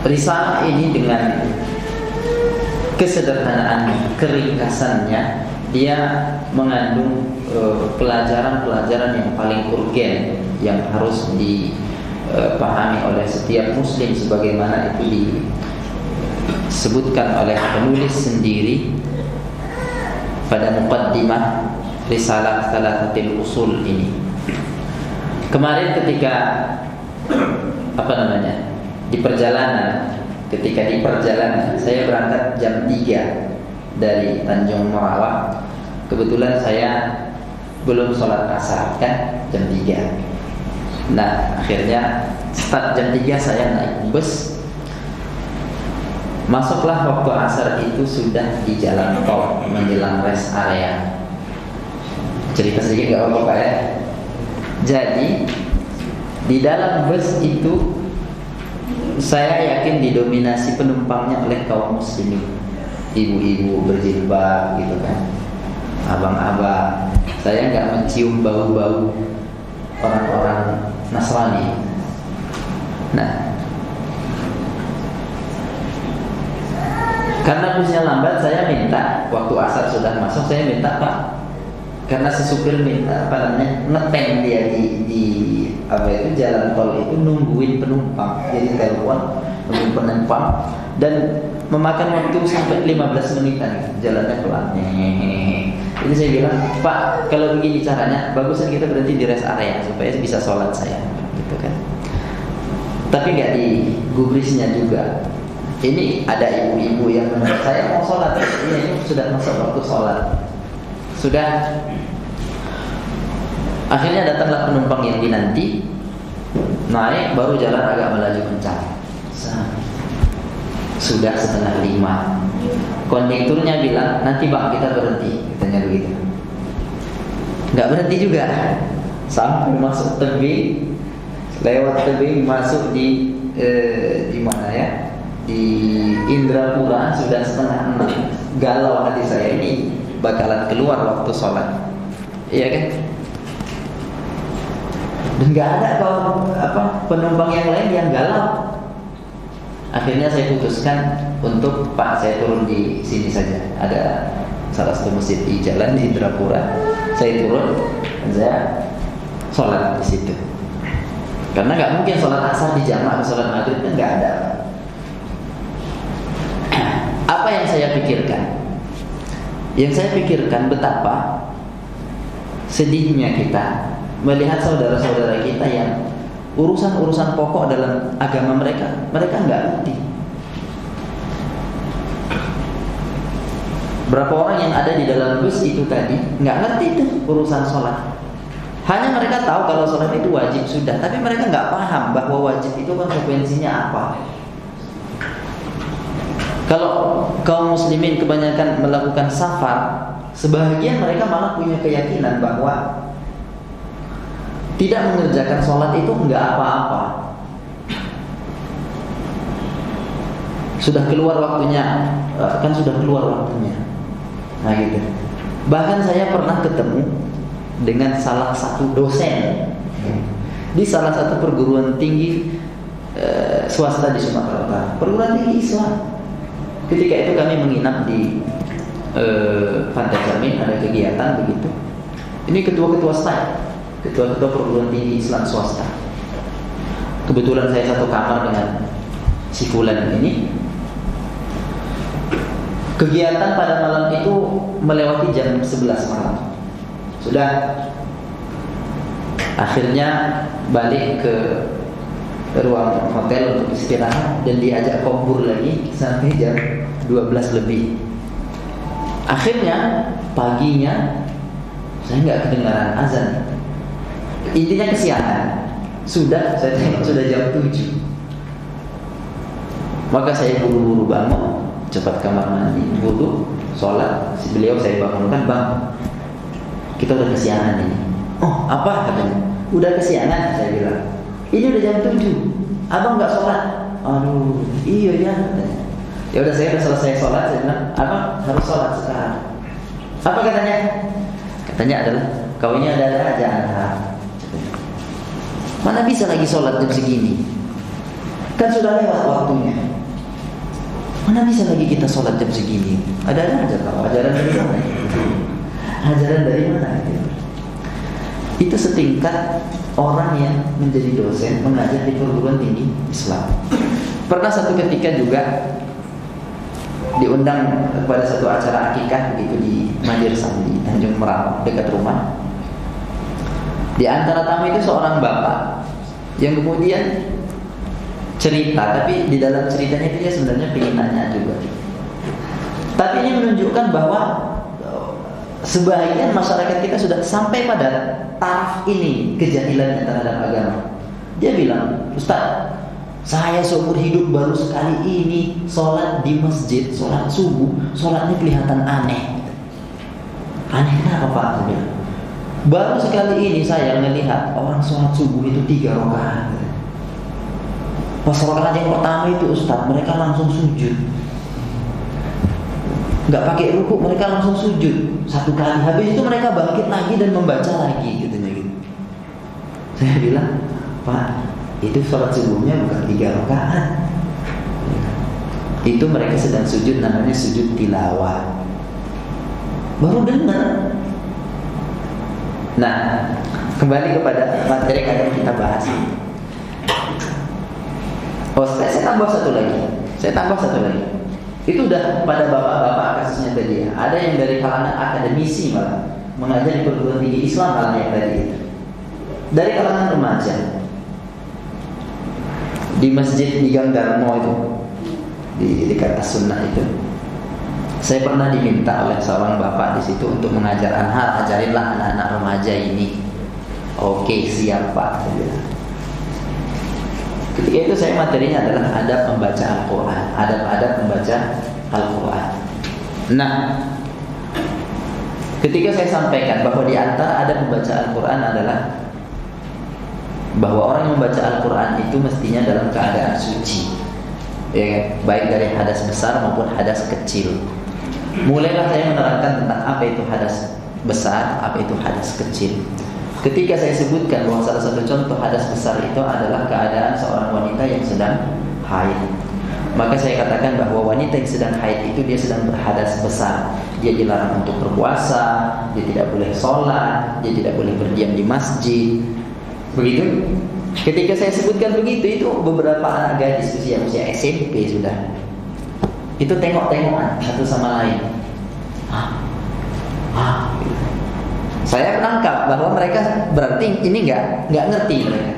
Risalah ini dengan kesederhanaan, keringkasannya, dia mengandung pelajaran-pelajaran yang paling urgen yang harus dipahami oleh setiap muslim, sebagaimana itu disebutkan oleh penulis sendiri pada muqaddimah risalah Thalathatul Usul ini. Kemarin ketika di perjalanan saya berangkat jam 3 dari Tanjung Merawat. Kebetulan saya belum sholat asar kan, jam 3. Nah, akhirnya start jam 3 saya naik bus. Masuklah waktu asar itu sudah di jalan tol menjelang rest area. Cerita sedikit gak apa-apa ya. Jadi di dalam bus itu saya yakin didominasi penumpangnya oleh kaum muslimin, ibu-ibu berjilbab gitu kan, abang-abang. Saya nggak mencium bau-bau orang-orang Nasrani. Nah, karena busnya lambat, saya minta waktu asar sudah masuk, saya minta Pak, karena si supir minta ngeteng dia di jalan tol itu, nungguin penumpang. Jadi telepon nungguin penumpang dan memakan waktu sampai 15 menitan, jalannya pelan. Jadi saya bilang, Pak, kalau begini caranya, bagusan kita berhenti di rest area supaya bisa sholat saya, gitu kan. Tapi nggak digubrisnya juga. Ini ada ibu-ibu yang menurut saya mau sholat, ini sudah masuk waktu sholat. Sudah. Akhirnya datanglah penumpang yang dinanti, naik, baru jalan agak melaju kencang. Sudah 4:30. Kondekturnya bilang, nanti Bang kita berhenti, katanya begitu. Nggak berhenti juga, sampai masuk tebing, lewat tebing masuk di mana ya? Di Indrapura sudah 5:30. Galau hati saya, ini bakalan keluar waktu sholat, iya kan? Dan nggak ada penumpang yang lain yang galau. Akhirnya saya putuskan untuk, Pak, saya turun di sini saja. Ada salah satu masjid di jalan di Indrapura. Saya turun dan saya sholat di situ. Karena nggak mungkin sholat asar di jamaah, sholat maghrib kan nggak ada. Apa yang saya pikirkan? Yang saya pikirkan betapa sedihnya kita melihat saudara-saudara kita yang urusan-urusan pokok dalam agama mereka nggak ngerti. Berapa orang yang ada di dalam bus itu tadi nggak ngerti itu urusan sholat. Hanya mereka tahu kalau sholat itu wajib sudah, tapi mereka nggak paham bahwa wajib itu konsekuensinya apa. Kalau kaum muslimin kebanyakan melakukan safar, sebahagian mereka malah punya keyakinan bahwa tidak mengerjakan sholat itu enggak apa-apa. Sudah keluar waktunya, kan sudah keluar waktunya. Nah gitu. Bahkan saya pernah ketemu dengan salah satu dosen di salah satu perguruan tinggi swasta di Sumatera Utara, perguruan tinggi Islam. Ketika itu kami menginap di Pantai Cermin, ada kegiatan begitu. Ini ketua-ketua staf, ketua-ketua perguruan tinggi Islam swasta. Kebetulan saya satu kamar dengan si fulan ini. Kegiatan pada malam itu melewati jam 11 malam. Sudah. Akhirnya balik ke ruang hotel untuk istirahat dan diajak kompur lagi sampai jam 12 lebih. Akhirnya paginya saya nggak kedengaran azan. Intinya kesiangan. Saya tengok sudah jam 7. Maka saya buru-buru bangun, cepat kamar mandi, wudu, sholat. Si beliau saya bangunkan, Bang, kita udah kesiangan ini. Oh, apa katanya? Udah kesiangan, saya bilang. Ini udah jam 7. Abang nggak sholat? Aduh, iya ya. Ya udah, saya udah selesai sholat. Saya bilang, Abang harus sholat sekarang. Apa katanya? Katanya adalah, kau ini ada aja anak. Mana bisa lagi sholat jam segini? Kan sudah lewat waktunya. Mana bisa lagi kita sholat jam segini? Ada aja kalau ajaran dari mana? Ajaran dari mana? Itu setingkat orang yang menjadi dosen mengajar di perguruan tinggi Islam. Pernah satu ketika juga diundang kepada satu acara akikah begitu di Madirsan di Tanjung Merauke dekat rumah. Di antara tamu itu seorang bapak yang kemudian cerita, tapi di dalam ceritanya itu dia sebenarnya ingin nanya juga. Tapi ini menunjukkan bahwa sebagian masyarakat kita sudah sampai pada taraf ini kejahilannya terhadap agama. Dia bilang, Ustaz, saya seumur hidup baru sekali ini sholat di masjid, sholat subuh, sholatnya kelihatan aneh. Aneh kenapa Pak? Dia bilang, baru sekali ini saya melihat orang sholat subuh itu 3 rakaat. Pas rakaat yang pertama itu Ustaz, mereka langsung sujud. Nggak pakai ruku, mereka langsung sujud 1 kali. Habis itu mereka bangkit lagi dan membaca lagi, katanya gitu. Saya bilang, Pak, itu sholat subuhnya bukan 3 rakaat. Itu mereka sedang sujud, namanya sujud tilawah. Baru dengar. Nah, kembali kepada materi yang akan kita bahas. Oh, saya tambah satu lagi. Itu udah pada bapak-bapak kasusnya tadi ya. Ada yang dari kalangan akademisi malah mengajar di perguruan tinggi Islam malah yang tadi itu. Dari kalangan remaja di masjid di Gang Darmo itu di dekat As-Sunnah itu. Saya pernah diminta oleh seorang bapak di situ untuk mengajar Anhar, ajarinlah anak-anak remaja ini. Oke, siap Pak. Ketika itu saya materinya adalah adab membaca Al-Quran, adab-adab membaca Al-Quran. Nah, ketika saya sampaikan bahwa di antara adab membaca Al-Quran adalah bahwa orang yang membaca Al-Quran itu mestinya dalam keadaan suci, ya, baik dari hadas besar maupun hadas kecil. Mulailah saya menerangkan tentang apa itu hadas besar, apa itu hadas kecil. Ketika saya sebutkan bahwa salah satu contoh hadas besar itu adalah keadaan seorang wanita yang sedang haid, maka saya katakan bahwa wanita yang sedang haid itu dia sedang berhadas besar. Dia dilarang untuk berpuasa, dia tidak boleh sholat, dia tidak boleh berdiam di masjid. Begitu. Ketika saya sebutkan begitu, itu beberapa anak gadis usia SMP sudah. Itu tengok-tengokan satu sama lain. Saya menangkap bahwa mereka berarti ini nggak ngerti mereka.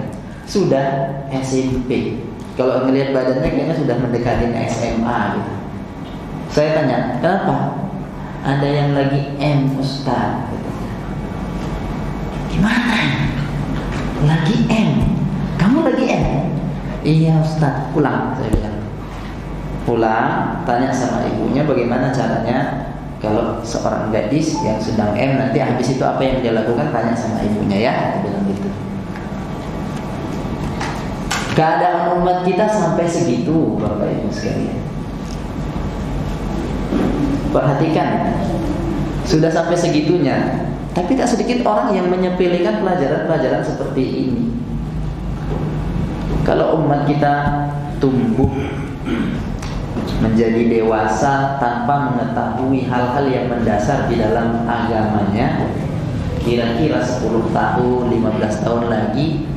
Sudah SMP. Kalau ngelihat badannya kayaknya sudah mendekati SMA gitu. Saya tanya, kenapa? Ada yang lagi M, Ustaz. Gimana? Lagi M? Kamu lagi M? Iya Ustaz, pulang. Saya bilang. Pulang, tanya sama ibunya bagaimana caranya. Kalau seorang gadis yang sedang M nanti habis itu apa yang dia lakukan, tanya sama ibunya ya, dia bilang gitu. Keadaan umat kita sampai segitu, Bapak Ibu sekalian. Perhatikan, sudah sampai segitunya. Tapi tak sedikit orang yang menyepelekan pelajaran-pelajaran seperti ini. Kalau umat kita tumbuh menjadi dewasa tanpa mengetahui hal-hal yang mendasar di dalam agamanya, kira-kira 10 tahun, 15 tahun lagi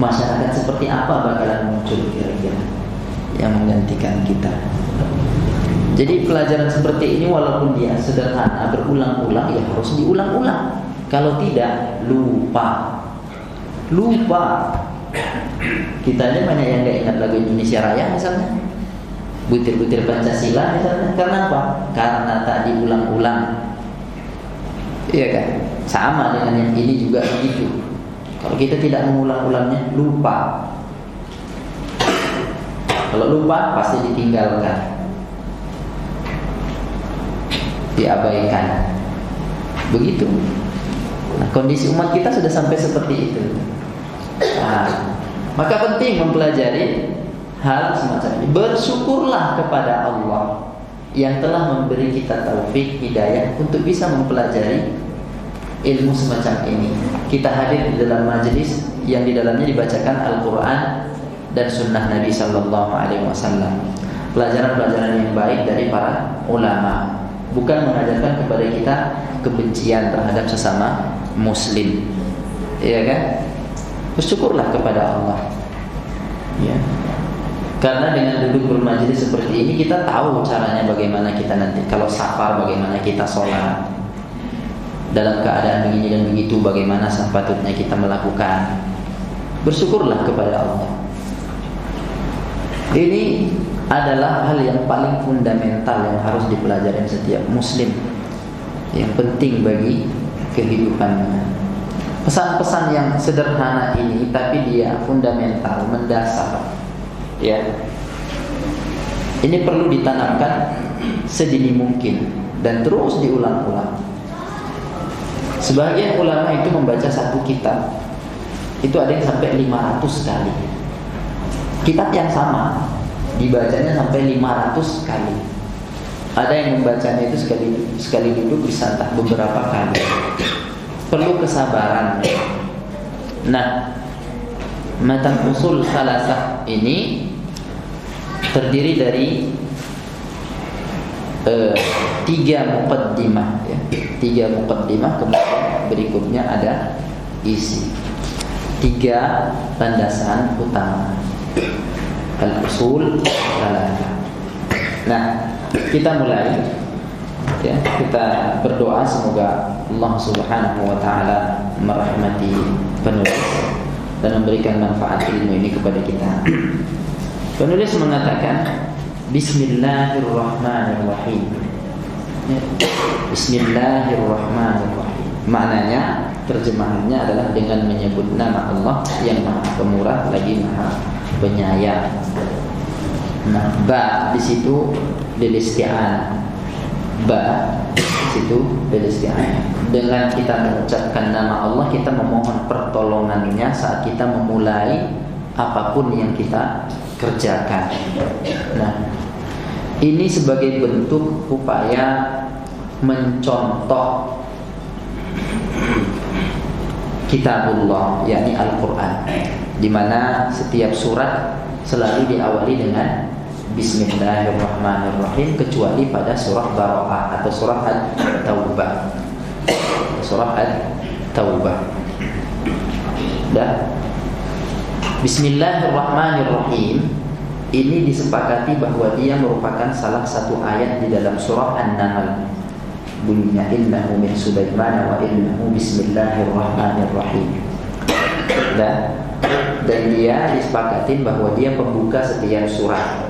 masyarakat seperti apa bakalan muncul kira-kira yang menggantikan kita. Jadi pelajaran seperti ini walaupun dia sederhana, berulang-ulang, ya harus diulang-ulang. Kalau tidak, lupa. Kita aja banyak yang gak ingat lagu Indonesia Raya misalnya, butir-butir Pancasila misalnya. Karena apa? Karena tak diulang-ulang. Iya kan? Sama dengan yang ini juga begitu. Kalau kita tidak mengulang-ulangnya, lupa. Kalau lupa pasti ditinggalkan, diabaikan. Begitu. Nah, kondisi umat kita sudah sampai seperti itu. Nah, maka penting mempelajari hal semacam ini. Bersyukurlah kepada Allah yang telah memberi kita taufik hidayah untuk bisa mempelajari ilmu semacam ini. Kita hadir di dalam majelis yang di dalamnya dibacakan Al-Quran dan Sunnah Nabi Sallallahu Alaihi Wasallam. pelajaran-pelajaran yang baik dari para ulama, bukan mengajarkan kepada kita kebencian terhadap sesama muslim. Iya kan? Bersyukurlah kepada Allah. Ya. Karena dengan duduk bermajlis seperti ini kita tahu caranya bagaimana kita nanti kalau safar, bagaimana kita sholat. Dalam keadaan begini dan begitu bagaimana sepatutnya kita melakukan. Bersyukurlah kepada Allah. Ini adalah hal yang paling fundamental yang harus dipelajari setiap muslim, yang penting bagi kehidupannya. Pesan-pesan yang sederhana ini tapi dia fundamental, mendasar. Ya, ini perlu ditanamkan sedini mungkin dan terus diulang-ulang. Sebagian ulama itu membaca satu kitab itu ada yang sampai 500 kali. Kitab yang sama dibacanya sampai 500 kali. Ada yang membacanya itu sekali duduk bisa entah beberapa kali. Perlu kesabaran. Nah, matan usul salasah ini terdiri dari 3 muqaddimah, ya. 3 muqaddimah, kemudian berikutnya ada isi. 3 landasan utama al-usul salasah. Nah, kita mulai, ya. Kita berdoa semoga Allah Subhanahu wa taala merahmati penulis dan memberikan manfaat ilmu ini kepada kita. Penulis mengatakan Bismillahirrahmanirrahim. Bismillahirrahmanirrahim. Maknanya, terjemahannya adalah dengan menyebut nama Allah yang Maha Pemurah lagi Maha Penyayang. Nah, ba di situ lil isti'anah. Ba di situ lil isti'anah. Dengan kita mengucapkan nama Allah, kita memohon pertolongannya saat kita memulai apapun yang kita kerjakan. Nah, ini sebagai bentuk upaya mencontoh kitabullah, yakni Al-Quran, di mana setiap surat selalu diawali dengan Bismillahirrahmanirrahim, kecuali pada surah Bara'ah atau surah At-Taubah. Surah At-Taubah. Dah. Bismillahirrahmanirrahim ini disepakati bahwa dia merupakan salah satu ayat di dalam surah An-Nahl. Bunyinya innahu min Sulaiman wa innahu bismillahirrahmanirrahim. Dan dia disepakatin bahwa dia pembuka setiap surat.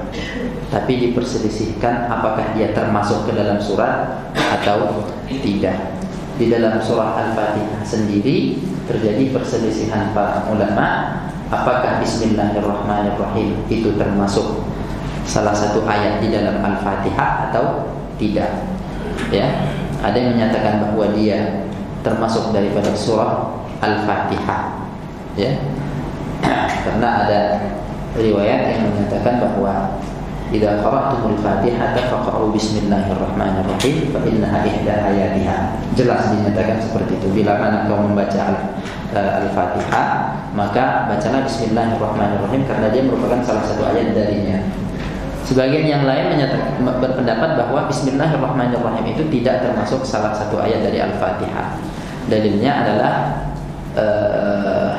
Tapi diperselisihkan apakah dia termasuk ke dalam surat atau tidak. Di dalam surah Al-Fatihah sendiri terjadi perselisihan para ulama. Apakah Bismillahirrahmanirrahim itu termasuk salah satu ayat di dalam Al-Fatihah atau tidak? Ya, ada yang menyatakan bahwa dia termasuk daripada surah Al-Fatihah. Ya, karena ada riwayat yang menyatakan bahwa idza qara'tumul Fatihata faqra'u bismillahirrahmanirrahim fa innaha ihda ayatiha. Jelas dinyatakan seperti itu. Bila mana kau membaca Al-Fatihah, maka bacalah bismillahirrahmanirrahim karena dia merupakan salah satu ayat darinya. Sebagian yang lain berpendapat bahwa bismillahirrahmanirrahim itu tidak termasuk salah satu ayat dari Al-Fatihah. Dalilnya adalah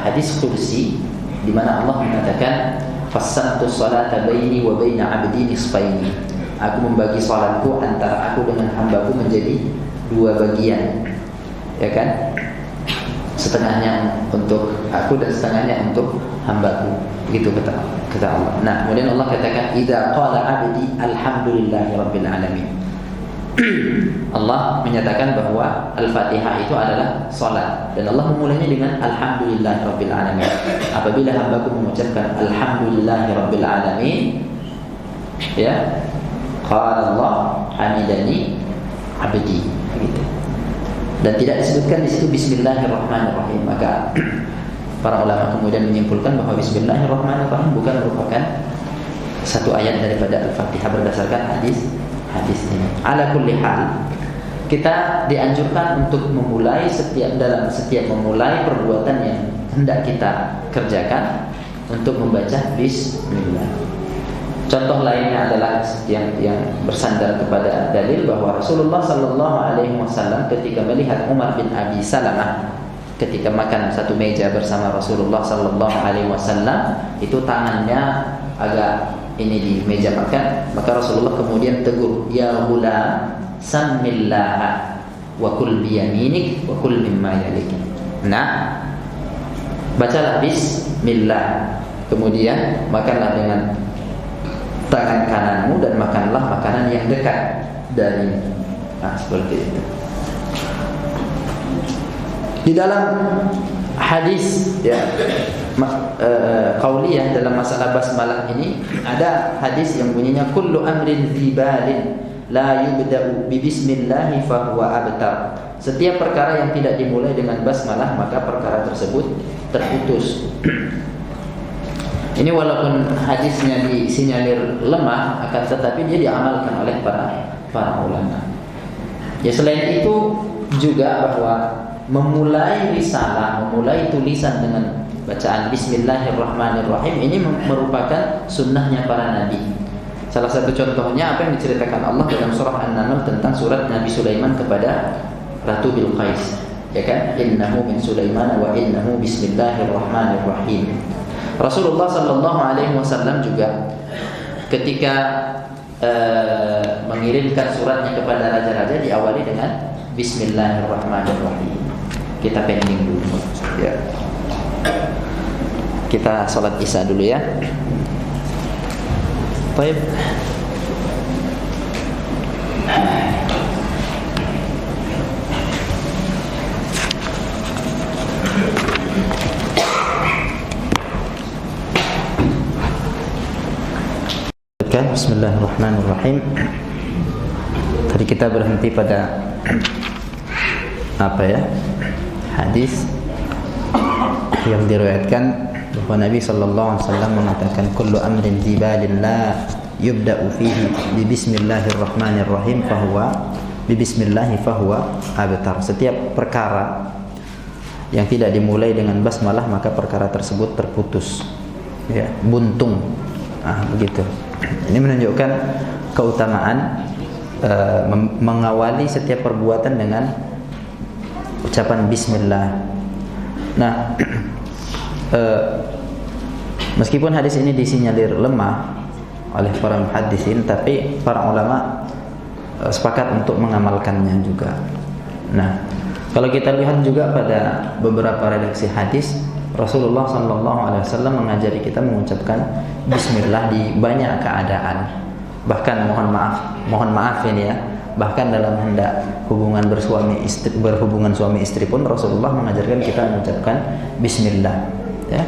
hadis qudsi di mana Allah mengatakan fassantu salata baini wa baina 'abdi nisfaini. Aku membagi salatku antara aku dengan hambaku menjadi 2 bagian. Ya kan? Setengahnya untuk aku dan setengahnya untuk hambaku. Begitu kata Allah. Nah, kemudian Allah katakan idza qala 'abdi alhamdulillahirabbil alamin. Allah menyatakan bahwa Al-Fatihah itu adalah salat dan Allah memulainya dengan alhamdulillahirabbil alamin. Apabila hambaku mengucapkan alhamdulillahirabbil alamin, ya, qala Allah hamidani abdi, gitu. Dan tidak disebutkan di situ bismillahirrahmanirrahim. Maka para ulama kemudian menyimpulkan bahwa bismillahirrahmanirrahim bukan merupakan satu ayat daripada Al-Fatihah berdasarkan hadis ini. Ala kulli hal, kita dianjurkan untuk memulai dalam setiap memulai perbuatan yang hendak kita kerjakan untuk membaca bismillah. Contoh lainnya adalah yang bersandar kepada dalil bahwa Rasulullah Sallallahu Alaihi Wasallam ketika melihat Umar bin Abi Salamah ketika makan satu meja bersama Rasulullah Sallallahu Alaihi Wasallam, itu tangannya agak ini di meja makan, maka Rasulullah kemudian tegur, ya ghulam samillah wa kul biyaminik wa kul mimma yalik. Nah, bacalah bismillah, kemudian makanlah dengan tangan kananmu dan makanlah makanan yang dekat dari. Nah, seperti itu. Di dalam hadis ya qauliyah dalam masalah basmalah ini ada hadis yang bunyinya kullu amrin dzibalin la yubda'u bi bismillah fa huwa abtar. Setiap perkara yang tidak dimulai dengan basmalah maka perkara tersebut terputus. Ini walaupun hadisnya disinyalir lemah, akan tetapi dia diamalkan oleh para ulama. Ya, selain itu juga bahwa memulai risalah, memulai tulisan dengan bacaan Bismillahirrahmanirrahim ini merupakan sunnahnya para nabi. Salah satu contohnya apa yang diceritakan Allah dalam surah An-Naml tentang surat Nabi Sulaiman kepada Ratu Bilqais, ya kan? Innahu min Sulaiman wa innahu bismillahirrahmanirrahim. Rasulullah Sallallahu Alaihi Wasallam juga ketika mengirimkan suratnya kepada raja-raja diawali dengan Bismillahirrahmanirrahim. Kita pending dulu ya. Kita salat Isya dulu ya. Baik. Bismillahirrahmanirrahim. Tadi kita berhenti pada apa ya? Hadis yang diriwayatkan bahwa Nabi sallallahu alaihi wasallam mengatakan kullu amrin dzibalin la yubda'u fihi bi bismillahirrahmanirrahim fahuwa bi bismillah fahuwa abtar. Setiap perkara yang tidak dimulai dengan basmalah maka perkara tersebut terputus. Ya, buntung. Begitu. Ini menunjukkan keutamaan mengawali setiap perbuatan dengan ucapan bismillah. Nah, meskipun hadis ini disinyalir lemah oleh para muhaddisin, tapi para ulama sepakat untuk mengamalkannya juga. Nah, kalau kita lihat juga pada beberapa redaksi hadis, Rasulullah SAW mengajari kita mengucapkan bismillah di banyak keadaan. Bahkan mohon maaf ini ya, bahkan dalam hendak berhubungan suami istri pun Rasulullah mengajarkan kita mengucapkan bismillah ya.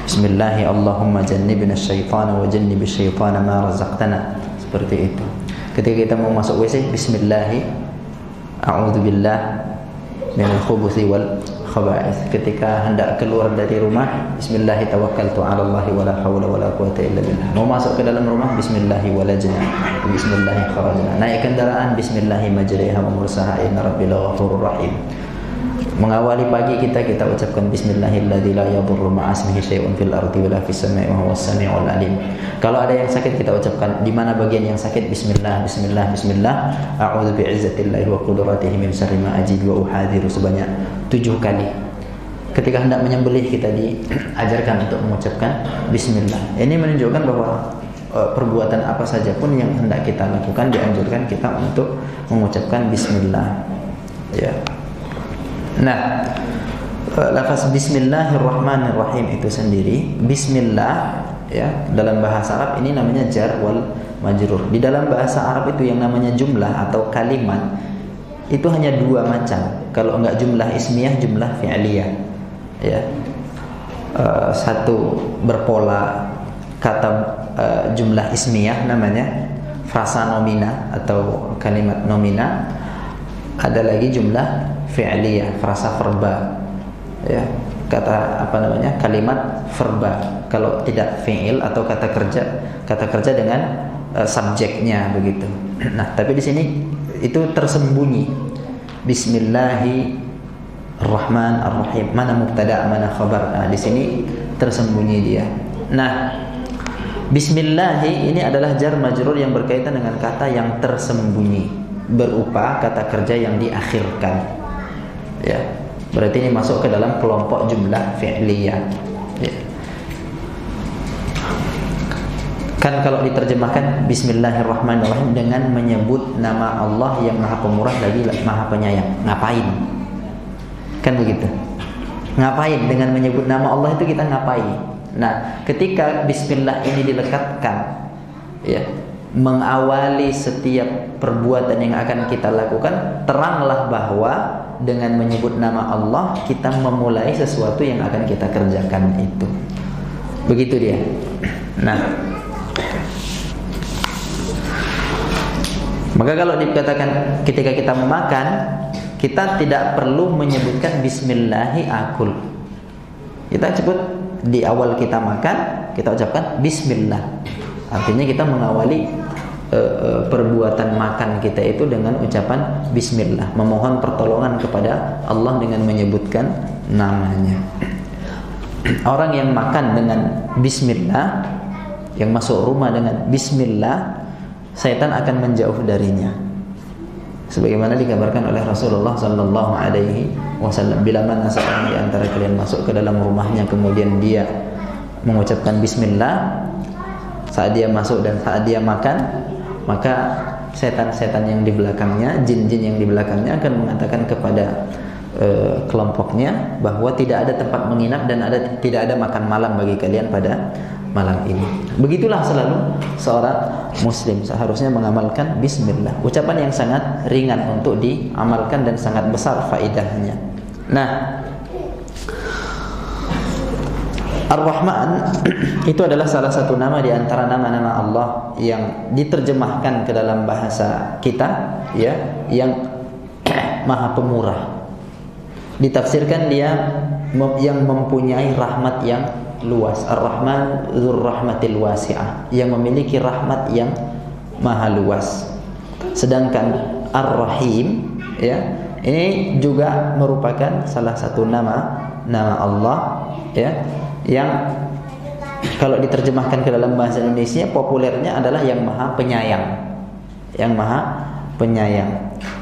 Bismillahi Allahumma jannibna syaitana wa jannibish syaitana ma razaqtana. Seperti itu. Ketika kita mau masuk WC, bismillahi a'udzubillah minal khubuthi wal khaba'ith. Ketika hendak keluar dari rumah, bismillahi tawakkaltu 'ala Allahi wala haula wala quwwata illa billah. Mau masuk ke dalam rumah, bismillahi walajna, bismillahi kharajna. Naik kendaraan, bismillahi majriha wa mursaha, inna rabbil ghafurur rahim. Mengawali pagi kita ucapkan bismillahilladzi la yadurru ma'a ismihi syai'un fil ardi wala fis sama'i wa huwas samiul alim. Kalau ada yang sakit kita ucapkan di mana bagian yang sakit, bismillah bismillah bismillah. A'udzu bi'izzatillahi wa qudratihi min syarri ma ajidu wa uhadhiru sebanyak 7 kali. Ketika hendak menyembelih kita diajarkan untuk mengucapkan bismillah. Ini menunjukkan bahwa perbuatan apa saja pun yang hendak kita lakukan dianjurkan kita untuk mengucapkan bismillah. Ya. Nah, lafaz bismillahirrahmanirrahim itu sendiri, bismillah ya, dalam bahasa Arab ini namanya jar wal majrur. Di dalam bahasa Arab itu yang namanya jumlah atau kalimat itu hanya 2 macam. Kalau enggak jumlah ismiyah, jumlah fi'liyah. Ya. Satu berpola kata jumlah ismiyah namanya frasa nomina atau kalimat nomina. Ada lagi jumlah fi'liyah, frasa verba. Ya, kata apa namanya? Kalimat verba. Kalau tidak fi'il atau kata kerja dengan subjeknya begitu. Nah, tapi di sini itu tersembunyi. Bismillahirrahmanirrahim. Mana mubtada, mana khabar. Nah, di sini tersembunyi dia. Nah, Bismillah ini adalah jar majrur yang berkaitan dengan kata yang tersembunyi berupa kata kerja yang diakhirkan. Ya, berarti ini masuk ke dalam kelompok jumlah fi'liyah. Ya. Kan kalau diterjemahkan Bismillahirrahmanirrahim dengan menyebut nama Allah yang Maha Pemurah lagi Maha Penyayang. Ngapain? Kan begitu. Ngapain dengan menyebut nama Allah itu kita ngapain? Nah, ketika bismillah ini dilekatkan, ya, mengawali setiap perbuatan yang akan kita lakukan, teranglah bahwa dengan menyebut nama Allah kita memulai sesuatu yang akan kita kerjakan itu. Begitu dia. Nah, maka kalau dikatakan ketika kita memakan, kita tidak perlu menyebutkan bismillahi akul. Kita sebut di awal kita makan, kita ucapkan bismillah. Artinya kita mengawali perbuatan makan kita itu dengan ucapan bismillah, memohon pertolongan kepada Allah dengan menyebutkan namanya. Orang yang makan dengan bismillah, yang masuk rumah dengan bismillah, syaitan akan menjauh darinya. Sebagaimana dikabarkan oleh Rasulullah sallallahu alaihi wasallam, bila mana seorang di antara kalian masuk ke dalam rumahnya kemudian dia mengucapkan bismillah saat dia masuk dan saat dia makan, maka setan-setan yang di belakangnya, jin-jin yang di belakangnya akan mengatakan kepada kelompoknya bahwa tidak ada tempat menginap dan tidak ada makan malam bagi kalian pada malam ini. Begitulah selalu seorang muslim seharusnya mengamalkan bismillah. Ucapan yang sangat ringan untuk diamalkan dan sangat besar faedahnya. Nah, Ar-Rahman itu adalah salah satu nama di antara nama-nama Allah yang diterjemahkan ke dalam bahasa kita, ya, yang Maha Pemurah. Ditafsirkan dia yang mempunyai rahmat yang luas. Ar-Rahman dzur rahmatil wasi'ah, yang memiliki rahmat yang maha luas. Sedangkan Ar-Rahim, ya, ini juga merupakan salah satu nama Allah, ya, yang kalau diterjemahkan ke dalam bahasa Indonesia populernya adalah yang Maha Penyayang. Yang Maha Penyayang.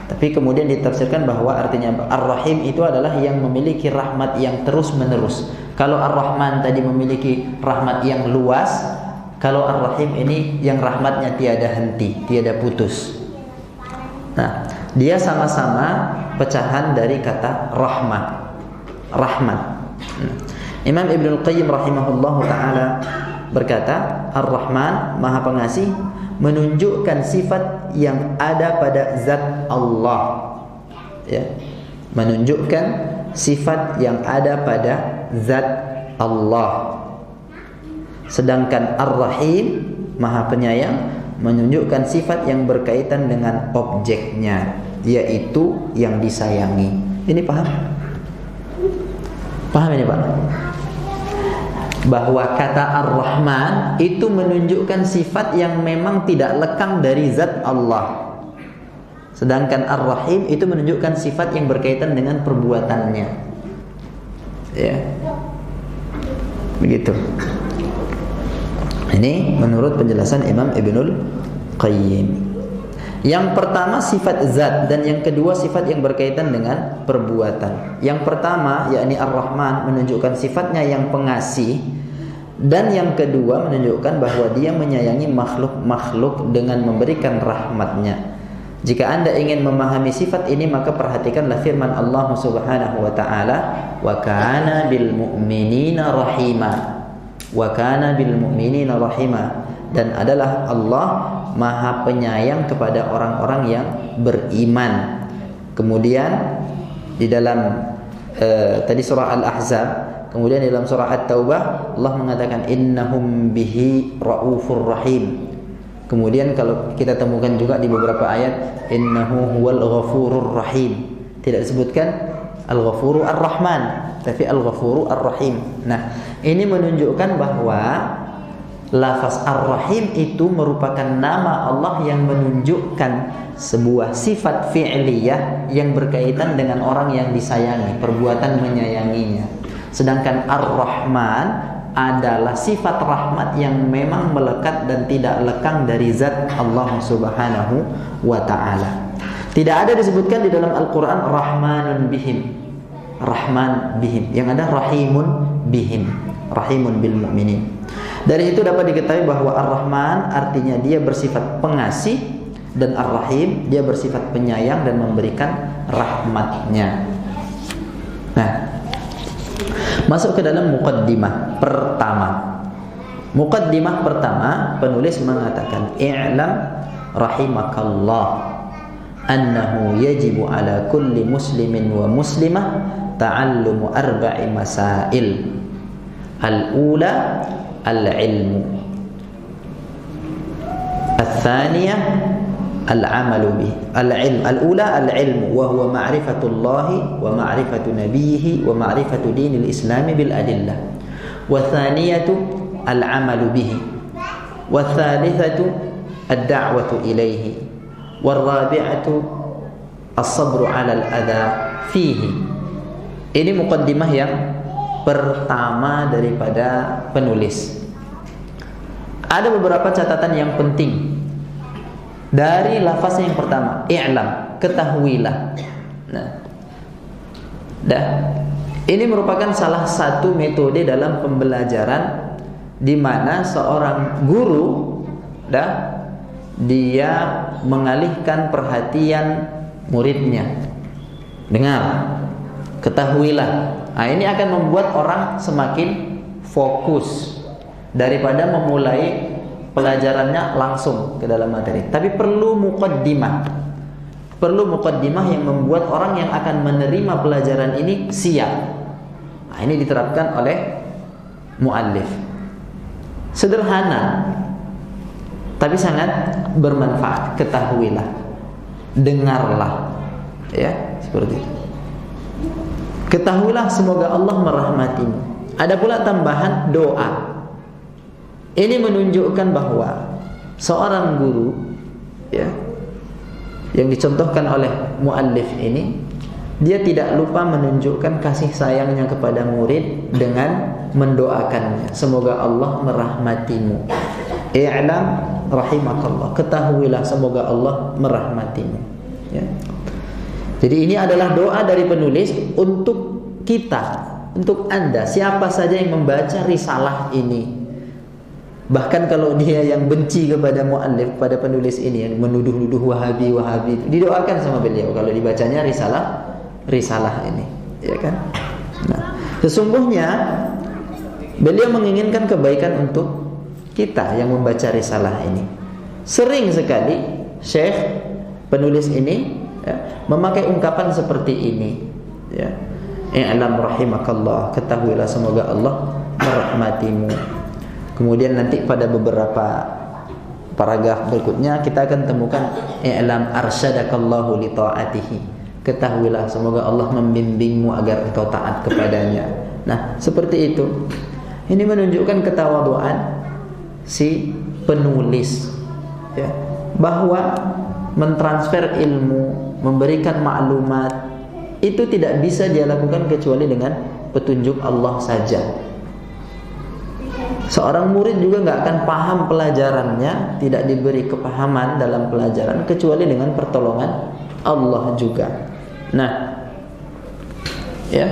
Tapi kemudian ditafsirkan bahwa artinya Ar-Rahim itu adalah yang memiliki rahmat yang terus-menerus. Kalau Ar-Rahman tadi memiliki rahmat yang luas, kalau Ar-Rahim ini yang rahmatnya tiada henti, tiada putus. Nah, dia sama-sama pecahan dari kata rahmat. Rahmat. Imam Ibnul Qayyim rahimahullahu ta'ala berkata, Ar-Rahman, Maha Pengasih, menunjukkan sifat yang ada pada zat Allah, ya, menunjukkan sifat yang ada pada zat Allah. Sedangkan Ar-Rahim, Maha Penyayang, menunjukkan sifat yang berkaitan dengan objeknya, yaitu yang disayangi. Ini paham? Paham ini Pak? Bahwa kata Ar-Rahman itu menunjukkan sifat yang memang tidak lekang dari zat Allah. Sedangkan Ar-Rahim itu menunjukkan sifat yang berkaitan dengan perbuatannya. Ya. Begitu. Ini menurut penjelasan Imam Ibnul Qayyim. Yang pertama sifat zat dan yang kedua sifat yang berkaitan dengan perbuatan. Yang pertama yakni Ar-Rahman menunjukkan sifatnya yang pengasih, dan yang kedua menunjukkan bahwa dia menyayangi makhluk-makhluk dengan memberikan rahmatnya. Jika Anda ingin memahami sifat ini, maka perhatikanlah firman Allah Subhanahu wa taala, "Wa kana bil mu'minina rahima." Wa kana bil mu'minina rahima, dan adalah Allah Maha Penyayang kepada orang-orang yang beriman. Kemudian di dalam tadi surah Al-Ahzab, kemudian di dalam surah At-Taubah Allah mengatakan innahum bihi raufur rahim. Kemudian kalau kita temukan juga di beberapa ayat innahu huwal ghafurur rahim. Tidak disebutkan Al-Ghafuru Ar-Rahman, tapi Al-Ghafuru Ar-Rahim. Nah, ini menunjukkan bahwa lafaz Ar-Rahim itu merupakan nama Allah yang menunjukkan sebuah sifat fi'liyah yang berkaitan dengan orang yang disayangi, perbuatan menyayanginya. Sedangkan Ar-Rahman adalah sifat rahmat yang memang melekat dan tidak lekang dari zat Allah Subhanahu wa ta'ala. Tidak ada disebutkan di dalam Al-Quran Rahmanun bihim, Rahman bihim. Yang ada Rahimun bihim, Rahimun bil mu'minin. Dari itu dapat diketahui bahwa Ar-Rahman artinya dia bersifat pengasih, dan Ar-Rahim dia bersifat penyayang dan memberikan rahmatnya. Nah, masuk ke dalam muqaddimah pertama. Muqaddimah pertama, penulis mengatakan, "I'lam rahimakallah annahu yajibu ala kulli muslimin wa muslimah ta'allumu arba'i masail. Al-ula al-ilmu, al-thaniyah al-amalu bih, al-ilm, al-ula al-ilmu wa huwa ma'rifatullahi wa ma'rifatu nabiyhi wa ma'rifatu dinil islami bil adillah, wa thaniyatu al-amalu bihi, wa thalithatu ad-da'watu ilaihi, warabi'atu as-sabru 'alal adza fihi." Ini muqaddimah yang pertama daripada penulis. Ada beberapa catatan yang penting dari lafaz yang pertama, i'lam, ketahuilah. Nah, ini merupakan salah satu metode dalam pembelajaran di mana seorang guru dia mengalihkan perhatian muridnya. Dengar, ketahuilah. Nah, ini akan membuat orang semakin fokus daripada memulai pelajarannya langsung ke dalam materi. Tapi perlu muqaddimah. Perlu muqaddimah yang membuat orang yang akan menerima pelajaran ini siap. Nah, ini diterapkan oleh muallif. Sederhana, tapi sangat bermanfaat. Ketahuilah, dengarlah, ya, seperti itu. Ketahuilah semoga Allah merahmatimu. Ada pula tambahan doa. Ini menunjukkan bahwa seorang guru, ya, yang dicontohkan oleh muallif ini, dia tidak lupa menunjukkan kasih sayangnya kepada murid dengan mendoakannya, semoga Allah merahmatimu. I'lam rahimakallah, ketahuilah semoga Allah merahmatimu, ya. Jadi ini adalah doa dari penulis untuk kita, untuk Anda, siapa saja yang membaca risalah ini. Bahkan kalau dia yang benci kepada muallif, pada penulis ini, yang menuduh-nuduh Wahabi, didoakan sama beliau kalau dibacanya risalah ini, ya kan? Nah, sesungguhnya beliau menginginkan kebaikan untuk kita yang membaca risalah ini. Sering sekali Syekh penulis ini, ya, memakai ungkapan seperti ini, ya. I'lam rahimakallah, ketahuilah semoga Allah merahmatimu. Kemudian nanti pada beberapa paragraf berikutnya kita akan temukan i'lam arsyadakallahu li ta'atihi, ketahuilah semoga Allah membimbingmu agar engkau taat kepadanya. Nah, seperti itu. Ini menunjukkan ketawaduan si penulis, ya, bahwa mentransfer ilmu, memberikan maklumat itu tidak bisa dia lakukan kecuali dengan petunjuk Allah saja. Seorang murid juga nggak akan paham pelajarannya, tidak diberi kepahaman dalam pelajaran kecuali dengan pertolongan Allah juga. Nah, ya,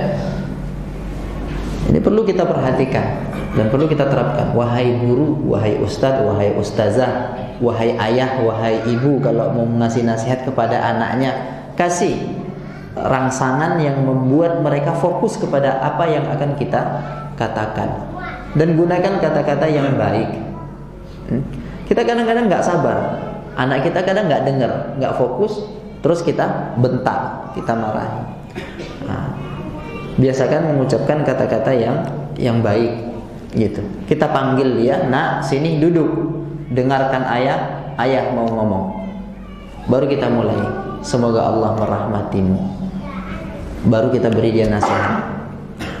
ini perlu kita perhatikan dan perlu kita terapkan. Wahai guru, wahai ustadz, wahai ustazah, wahai ayah, wahai ibu, kalau mau ngasih nasihat kepada anaknya, kasih rangsangan yang membuat mereka fokus kepada apa yang akan kita katakan. Dan gunakan kata-kata yang baik. Kita kadang-kadang nggak sabar, anak kita kadang nggak dengar, nggak fokus, terus kita bentak, kita marahi. Nah, biasakan mengucapkan kata-kata yang baik, gitu. Kita panggil dia, nak, sini duduk, dengarkan ayah mau ngomong. Baru kita mulai, semoga Allah merahmatimu. Baru kita beri dia nasihat,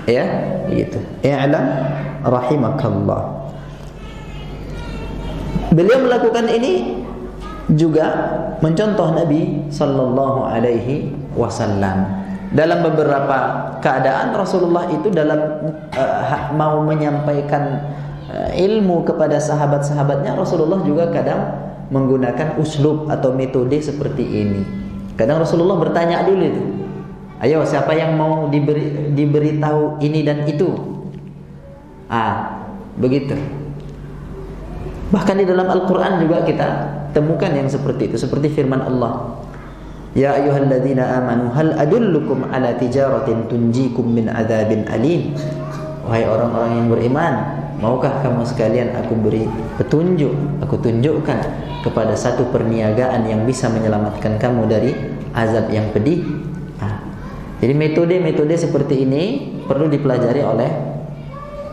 ya, gitu. I'lam rahimakallah. Beliau melakukan ini juga mencontoh Nabi sallallahu alaihi wasallam. Dalam beberapa keadaan Rasulullah itu dalam mau menyampaikan ilmu kepada sahabat-sahabatnya, Rasulullah juga kadang menggunakan uslub atau metode seperti ini. Kadang Rasulullah bertanya dulu itu, ayo siapa yang mau diberitahu ini dan itu? Begitu. Bahkan di dalam Al-Quran juga kita temukan yang seperti itu, seperti firman Allah, ya ayyuhalladzina amanu hal adullukum ala tijaratin tunjikum min adzabin alim. Wahai orang-orang yang beriman, maukah kamu sekalian aku beri petunjuk, aku tunjukkan kepada satu perniagaan yang bisa menyelamatkan kamu dari azab yang pedih. Jadi metode-metode seperti ini perlu dipelajari oleh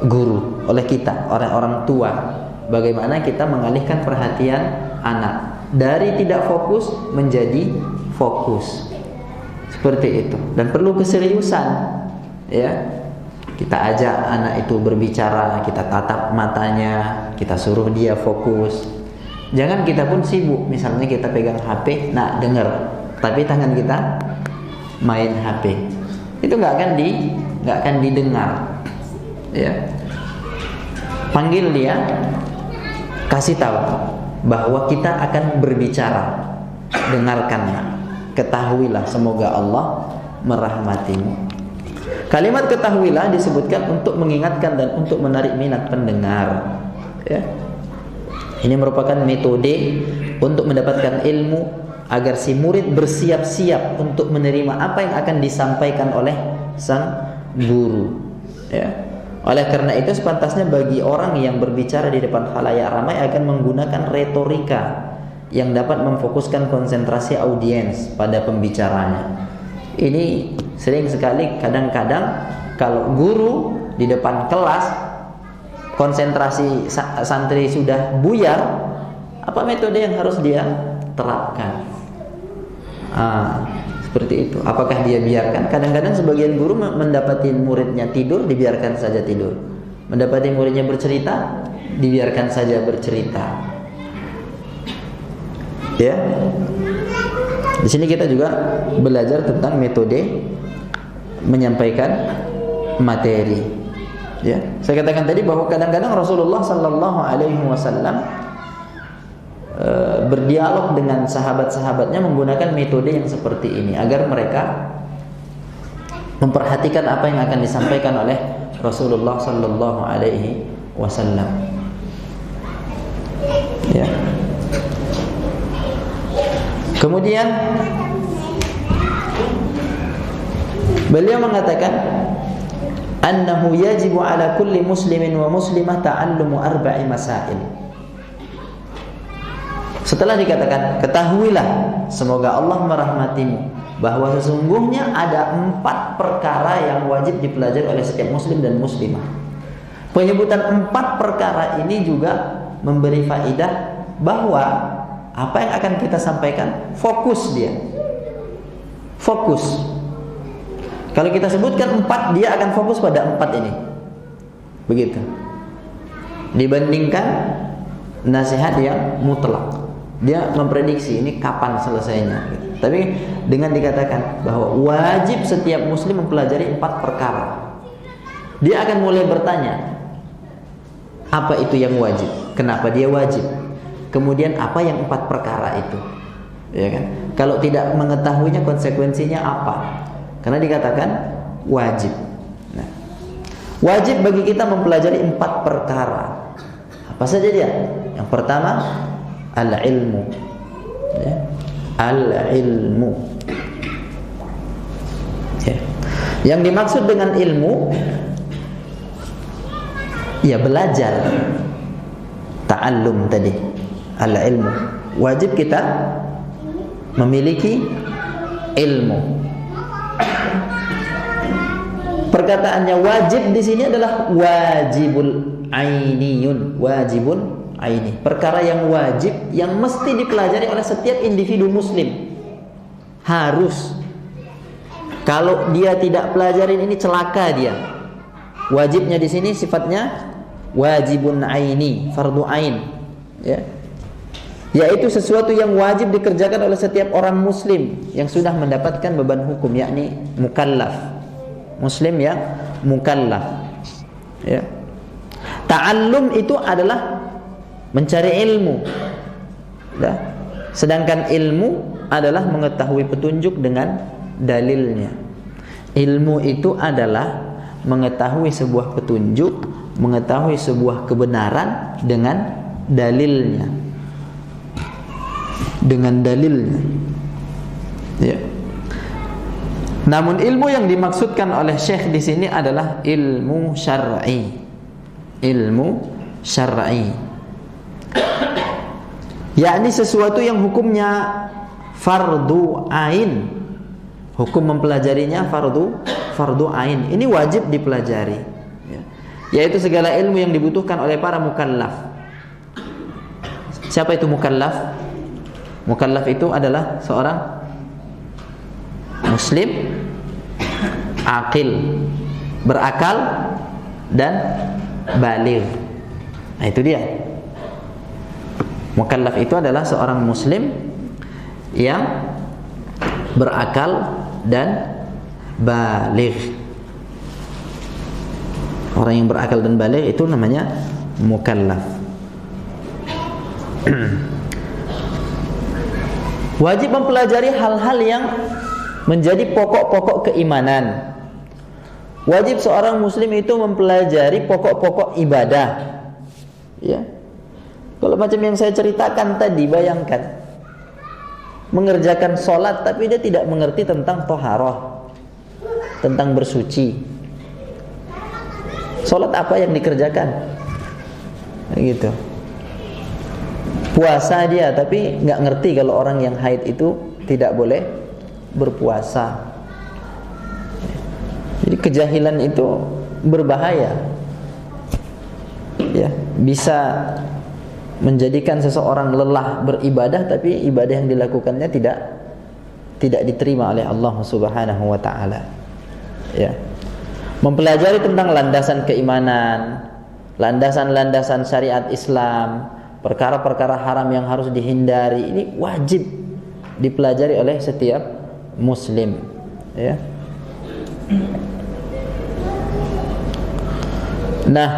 guru, oleh kita, orang tua. Bagaimana kita mengalihkan perhatian anak dari tidak fokus menjadi fokus, seperti itu. Dan perlu keseriusan, ya. Kita ajak anak itu berbicara, kita tatap matanya, kita suruh dia fokus. Jangan kita pun sibuk, misalnya kita pegang HP, dengar, tapi tangan kita main HP. Itu nggak akan didengar, ya. Panggil dia, kasih tahu bahwa kita akan berbicara, dengarkanlah, ketahuilah semoga Allah merahmatimu. Kalimat ketahuilah disebutkan untuk mengingatkan dan untuk menarik minat pendengar, ya. Ini merupakan metode untuk mendapatkan ilmu agar si murid bersiap-siap untuk menerima apa yang akan disampaikan oleh sang guru, ya. Oleh karena itu sepantasnya bagi orang yang berbicara di depan khalayak ramai akan menggunakan retorika yang dapat memfokuskan konsentrasi audiens pada pembicaranya. Ini sering sekali, kadang-kadang kalau guru di depan kelas konsentrasi santri sudah buyar, apa metode yang harus dia terapkan? Seperti itu. Apakah dia biarkan? Kadang-kadang sebagian guru mendapati muridnya tidur, dibiarkan saja tidur. Mendapati muridnya bercerita, dibiarkan saja bercerita. Ya. Di sini kita juga belajar tentang metode menyampaikan materi. Ya. Saya katakan tadi bahwa kadang-kadang Rasulullah sallallahu alaihi wasallam berdialog dengan sahabat-sahabatnya menggunakan metode yang seperti ini agar mereka memperhatikan apa yang akan disampaikan oleh Rasulullah sallallahu alaihi wasallam. Ya. Kemudian beliau mengatakan annahu yajibu ala kulli muslimin wa muslimah ta'allumu arba'i masail. Setelah dikatakan ketahuilah semoga Allah merahmatimu, bahwa sesungguhnya ada 4 perkara yang wajib dipelajari oleh setiap muslim dan muslimah. Penyebutan 4 perkara ini juga memberi faidah bahwa apa yang akan kita sampaikan fokus dia. Fokus. Kalau kita sebutkan 4, dia akan fokus pada 4 ini. Begitu. Dibandingkan nasihat yang mutlak. Dia memprediksi ini kapan selesainya gitu. Tapi dengan dikatakan bahwa wajib setiap muslim mempelajari 4 perkara, dia akan mulai bertanya, apa itu yang wajib? Kenapa dia wajib? Kemudian apa yang 4 perkara itu? Ya kan? Kalau tidak mengetahuinya konsekuensinya apa? Karena dikatakan wajib. Nah, wajib bagi kita mempelajari 4 perkara. Apa saja dia? Yang pertama, al-ilmu, ya. Al-ilmu, ya. Yang dimaksud dengan ilmu, ya belajar, ta'allum tadi. Al-ilmu, wajib kita memiliki ilmu. Perkataannya wajib di sini adalah wajibul ainiyun, wajibun aini, perkara yang wajib yang mesti dipelajari oleh setiap individu muslim. Harus. Kalau dia tidak pelajarin ini celaka dia. Wajibnya di sini sifatnya wajibun aini, fardu ain, ya. yaitu sesuatu yang wajib dikerjakan oleh setiap orang muslim yang sudah mendapatkan beban hukum, yakni mukallaf, muslim yang mukallaf. Ya. Ta'allum itu adalah mencari ilmu. Ya. Sedangkan ilmu adalah mengetahui petunjuk dengan dalilnya. Ilmu itu adalah mengetahui sebuah petunjuk, mengetahui sebuah kebenaran dengan dalilnya. Dengan dalilnya. Ya. Namun ilmu yang dimaksudkan oleh Syekh di sini adalah ilmu syar'i. Ilmu syar'i. Yakni sesuatu yang hukumnya fardu ain. Hukum mempelajarinya fardu ain. Ini wajib dipelajari. Ya. Yaitu segala ilmu yang dibutuhkan oleh para mukallaf. Siapa itu mukallaf? Mukallaf itu adalah seorang muslim akil, berakal dan baligh. Nah, itu dia. Mukallaf itu adalah seorang muslim yang berakal dan baligh. Orang yang berakal dan baligh itu namanya mukallaf. Wajib mempelajari hal-hal yang menjadi pokok-pokok keimanan. Wajib seorang muslim itu mempelajari pokok-pokok ibadah. Ya. Kalau macam yang saya ceritakan tadi, bayangkan mengerjakan sholat tapi dia tidak mengerti tentang toharoh, tentang bersuci. Sholat apa yang dikerjakan? Gitu. Puasa dia tapi nggak ngerti kalau orang yang haid itu tidak boleh berpuasa. Jadi kejahilan itu berbahaya. Ya, bisa menjadikan seseorang lelah beribadah tapi ibadah yang dilakukannya tidak diterima oleh Allah Subhanahu wa taala. Ya. Mempelajari tentang landasan keimanan, landasan-landasan syariat Islam, perkara-perkara haram yang harus dihindari, ini wajib dipelajari oleh setiap muslim. Ya. Nah,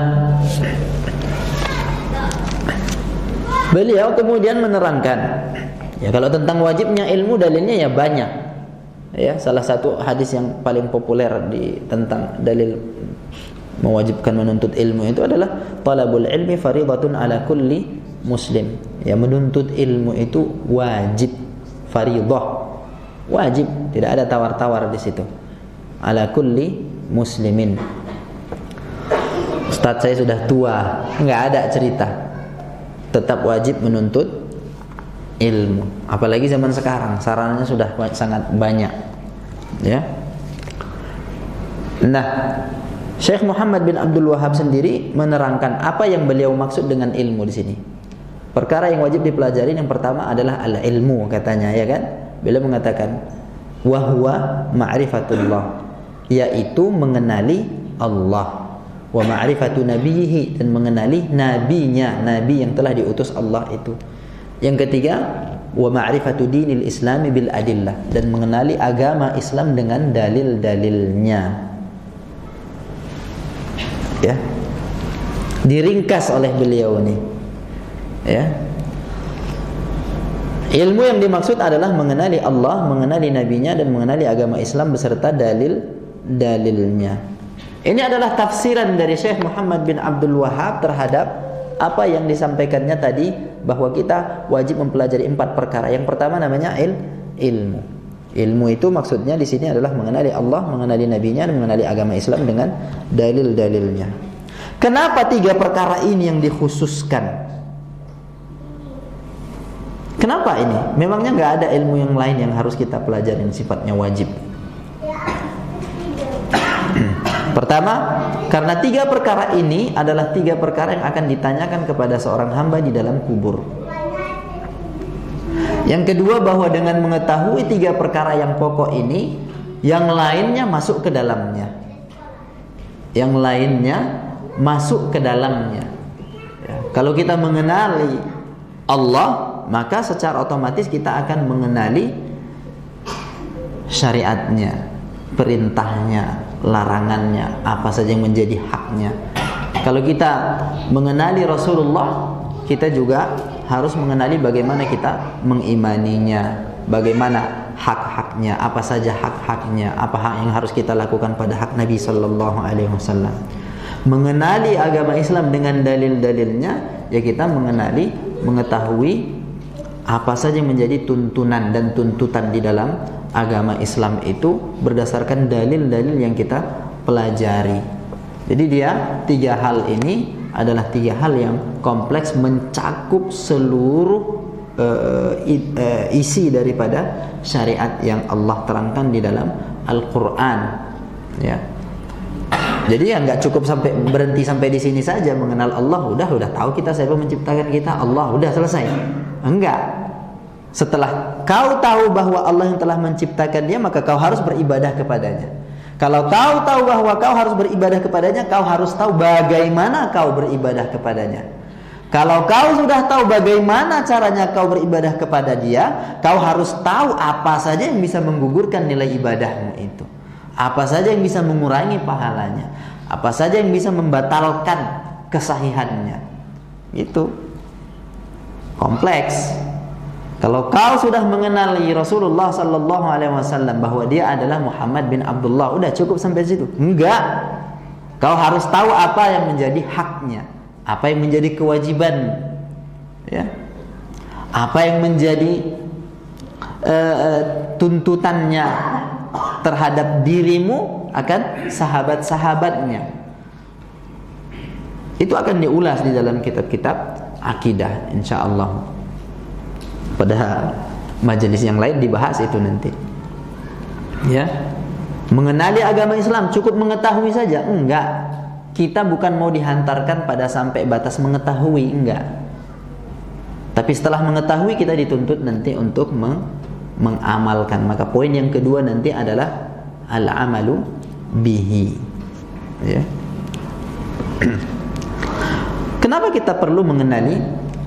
beliau kemudian menerangkan, ya kalau tentang wajibnya ilmu dalilnya ya banyak. Ya, salah satu hadis yang paling populer tentang dalil mewajibkan menuntut ilmu itu adalah talabul ilmi faridatun ala kulli muslim. Ya, menuntut ilmu itu wajib, faridah. Wajib, tidak ada tawar-tawar di situ. Ala kulli muslimin. Ustaz, saya sudah tua, enggak ada cerita. Tetap wajib menuntut ilmu. Apalagi zaman sekarang, sarannya sudah sangat banyak. Ya. Nah, Syekh Muhammad bin Abdul Wahhab sendiri menerangkan apa yang beliau maksud dengan ilmu di sini. Perkara yang wajib dipelajari yang pertama adalah al-ilmu, katanya, ya kan? Beliau mengatakan wa huwa ma'rifatullah, yaitu mengenali Allah, wa ma'rifatu nabiyhi, dan mengenali nabinya, nabi yang telah diutus Allah itu. Yang ketiga, wa ma'rifatu dinil islami bil adillah, dan mengenali agama Islam dengan dalil-dalilnya. Ya. Diringkas oleh beliau ini. Ya. Ilmu yang dimaksud adalah mengenali Allah, mengenali nabinya, dan mengenali agama Islam beserta dalil-dalilnya. Ini adalah tafsiran dari Syekh Muhammad bin Abdul Wahhab terhadap apa yang disampaikannya tadi, bahwa kita wajib mempelajari 4 perkara. Yang pertama namanya ilmu. Ilmu itu maksudnya di sini adalah mengenali Allah, mengenali nabinya, dan mengenali agama Islam dengan dalil-dalilnya. Kenapa 3 perkara ini yang dikhususkan? Kenapa ini? Memangnya nggak ada ilmu yang lain yang harus kita pelajarin sifatnya wajib? Pertama, karena 3 perkara ini adalah 3 perkara yang akan ditanyakan kepada seorang hamba di dalam kubur. Yang kedua, bahwa dengan mengetahui 3 perkara yang pokok ini, yang lainnya masuk ke dalamnya. Yang lainnya masuk ke dalamnya. Ya, kalau kita mengenali Allah, Allah, maka secara otomatis kita akan mengenali syariatnya, perintahnya, larangannya, apa saja yang menjadi haknya. Kalau kita mengenali Rasulullah, kita juga harus mengenali bagaimana kita mengimaninya, bagaimana hak-haknya, apa saja hak-haknya, apa hak yang harus kita lakukan pada hak Nabi sallallahu alaihi wasallam. Mengenali agama Islam dengan dalil-dalilnya, ya kita mengetahui apa saja yang menjadi tuntunan dan tuntutan di dalam agama Islam itu berdasarkan dalil-dalil yang kita pelajari. Jadi dia 3 hal ini adalah 3 hal yang kompleks, mencakup seluruh isi daripada syariat yang Allah terangkan di dalam Al-Quran, ya. Jadi ya nggak cukup berhenti sampai di sini saja mengenal Allah. Udah tahu kita siapa menciptakan kita, Allah, udah selesai. Enggak. Setelah kau tahu bahwa Allah yang telah menciptakan dia, maka kau harus beribadah kepadanya. Kalau kau tahu bahwa kau harus beribadah kepadanya, kau harus tahu bagaimana kau beribadah kepadanya. Kalau kau sudah tahu bagaimana caranya kau beribadah kepada dia, kau harus tahu apa saja yang bisa menggugurkan nilai ibadahmu itu. Apa saja yang bisa mengurangi pahalanya, apa saja yang bisa membatalkan kesahihannya. Itu kompleks. Kalau kau sudah mengenali Rasulullah sallallahu alaihi wasallam bahwa dia adalah Muhammad bin Abdullah, udah cukup sampai situ? Enggak. Kau harus tahu apa yang menjadi haknya, apa yang menjadi kewajiban, ya. Apa yang menjadi tuntutannya terhadap dirimu akan sahabat-sahabatnya. Itu akan diulas di dalam kitab-kitab akidah, insyaallah. Pada majelis yang lain dibahas itu nanti. Ya. Mengenali agama Islam cukup mengetahui saja? Enggak. Kita bukan mau dihantarkan pada sampai batas mengetahui, enggak. Tapi setelah mengetahui kita dituntut nanti untuk mengamalkan. Maka poin yang kedua nanti adalah al-amalu bihi, ya. Kenapa kita perlu mengenali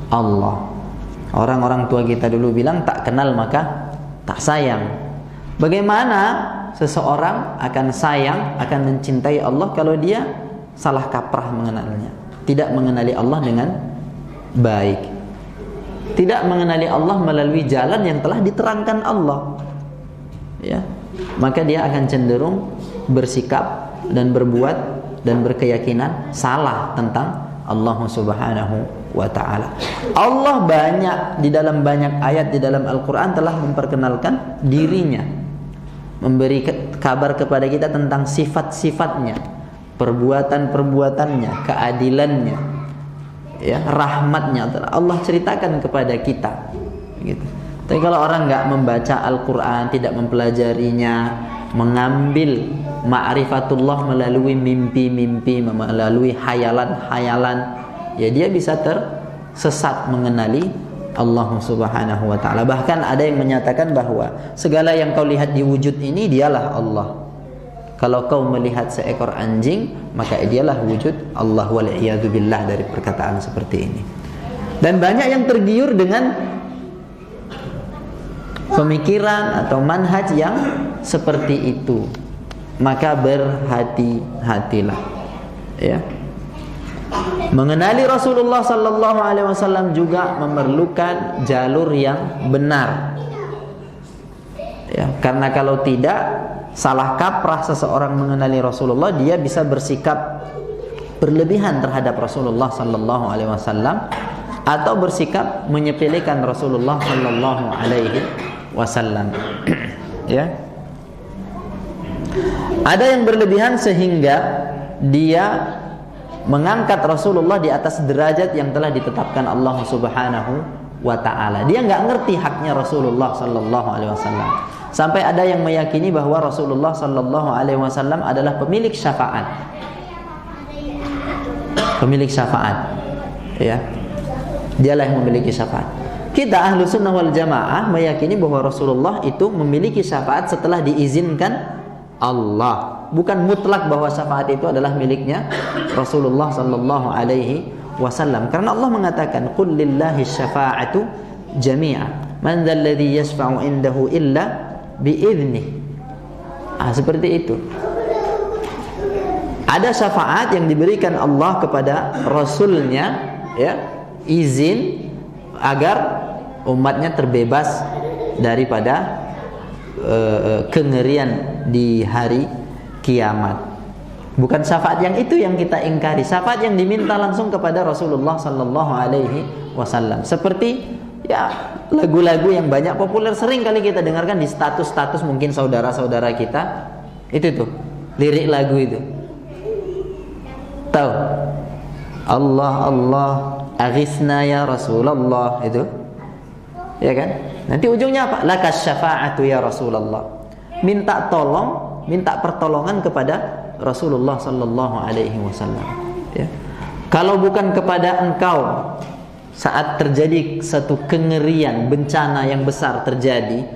Allah? Orang-orang tua kita dulu bilang tak kenal maka tak sayang. Bagaimana seseorang akan sayang, akan mencintai Allah kalau dia salah kaprah mengenalnya, tidak mengenali Allah dengan baik, tidak mengenali Allah melalui jalan yang telah diterangkan Allah, ya. Maka dia akan cenderung bersikap dan berbuat dan berkeyakinan salah tentang Allah Subhanahu wa ta'ala. Allah banyak di dalam banyak ayat di dalam Al-Quran telah memperkenalkan dirinya, memberi kabar kepada kita tentang sifat-sifatnya, perbuatan-perbuatannya, keadilannya, ya, rahmatnya. Allah ceritakan kepada kita, gitu. Tapi kalau orang nggak membaca Al-Quran, tidak mempelajarinya, mengambil ma'rifatullah melalui mimpi-mimpi, melalui hayalan-hayalan, ya dia bisa tersesat mengenali Allah Subhanahu wa ta'ala. Bahkan ada yang menyatakan bahwa segala yang kau lihat di wujud ini dialah Allah. Kalau kau melihat seekor anjing, maka dialah wujud Allah, wal'iyadu billah, dari perkataan seperti ini. Dan banyak yang tergiur dengan pemikiran atau manhaj yang seperti itu. Maka berhati-hatilah, ya. Mengenali Rasulullah sallallahu alaihi wasallam juga memerlukan jalur yang benar, ya. Karena kalau tidak, salah kaprah seseorang mengenali Rasulullah, dia bisa bersikap berlebihan terhadap Rasulullah sallallahu alaihi wasallam, atau bersikap menyepelekan Rasulullah sallallahu alaihi wasallam. Ya. Ada yang berlebihan sehingga dia mengangkat Rasulullah di atas derajat yang telah ditetapkan Allah Subhanahu wa ta'ala. Dia nggak ngerti haknya Rasulullah sallallahu alaihi wasallam. Sampai ada yang meyakini bahwa Rasulullah sallallahu alaihi wasallam adalah pemilik syafaat. Pemilik syafaat, ya. Dialah yang memiliki syafaat. Kita ahlu sunnah wal jamaah meyakini bahwa Rasulullah itu memiliki syafaat setelah diizinkan Allah. Bukan mutlak bahwa syafaat itu adalah miliknya Rasulullah sallallahu alaihi wasallam. Karena Allah mengatakan, "Qul lillahi syafa'atu jami'a. Man dzal ladzi yashfa'u indahu illa bi'idnih. Seperti itu. Ada syafaat yang diberikan Allah kepada Rasulnya, ya, izin agar umatnya terbebas daripada kengerian di hari kiamat. Bukan syafaat yang itu yang kita ingkari, syafaat yang diminta langsung kepada Rasulullah sallallahu alaihi wasallam. Seperti ya lagu-lagu yang banyak populer, sering kali kita dengarkan di status-status mungkin saudara-saudara kita. Itu tuh lirik lagu itu. Tahu? Allah Allah aghithna ya Rasulullah, itu. Ya kan? Nanti ujungnya apa? Lakas syafa'atu ya Rasulullah. Minta tolong, minta pertolongan kepada Rasulullah sallallahu alaihi wasallam, ya. Kalau bukan kepada engkau saat terjadi satu kengerian, bencana yang besar terjadi,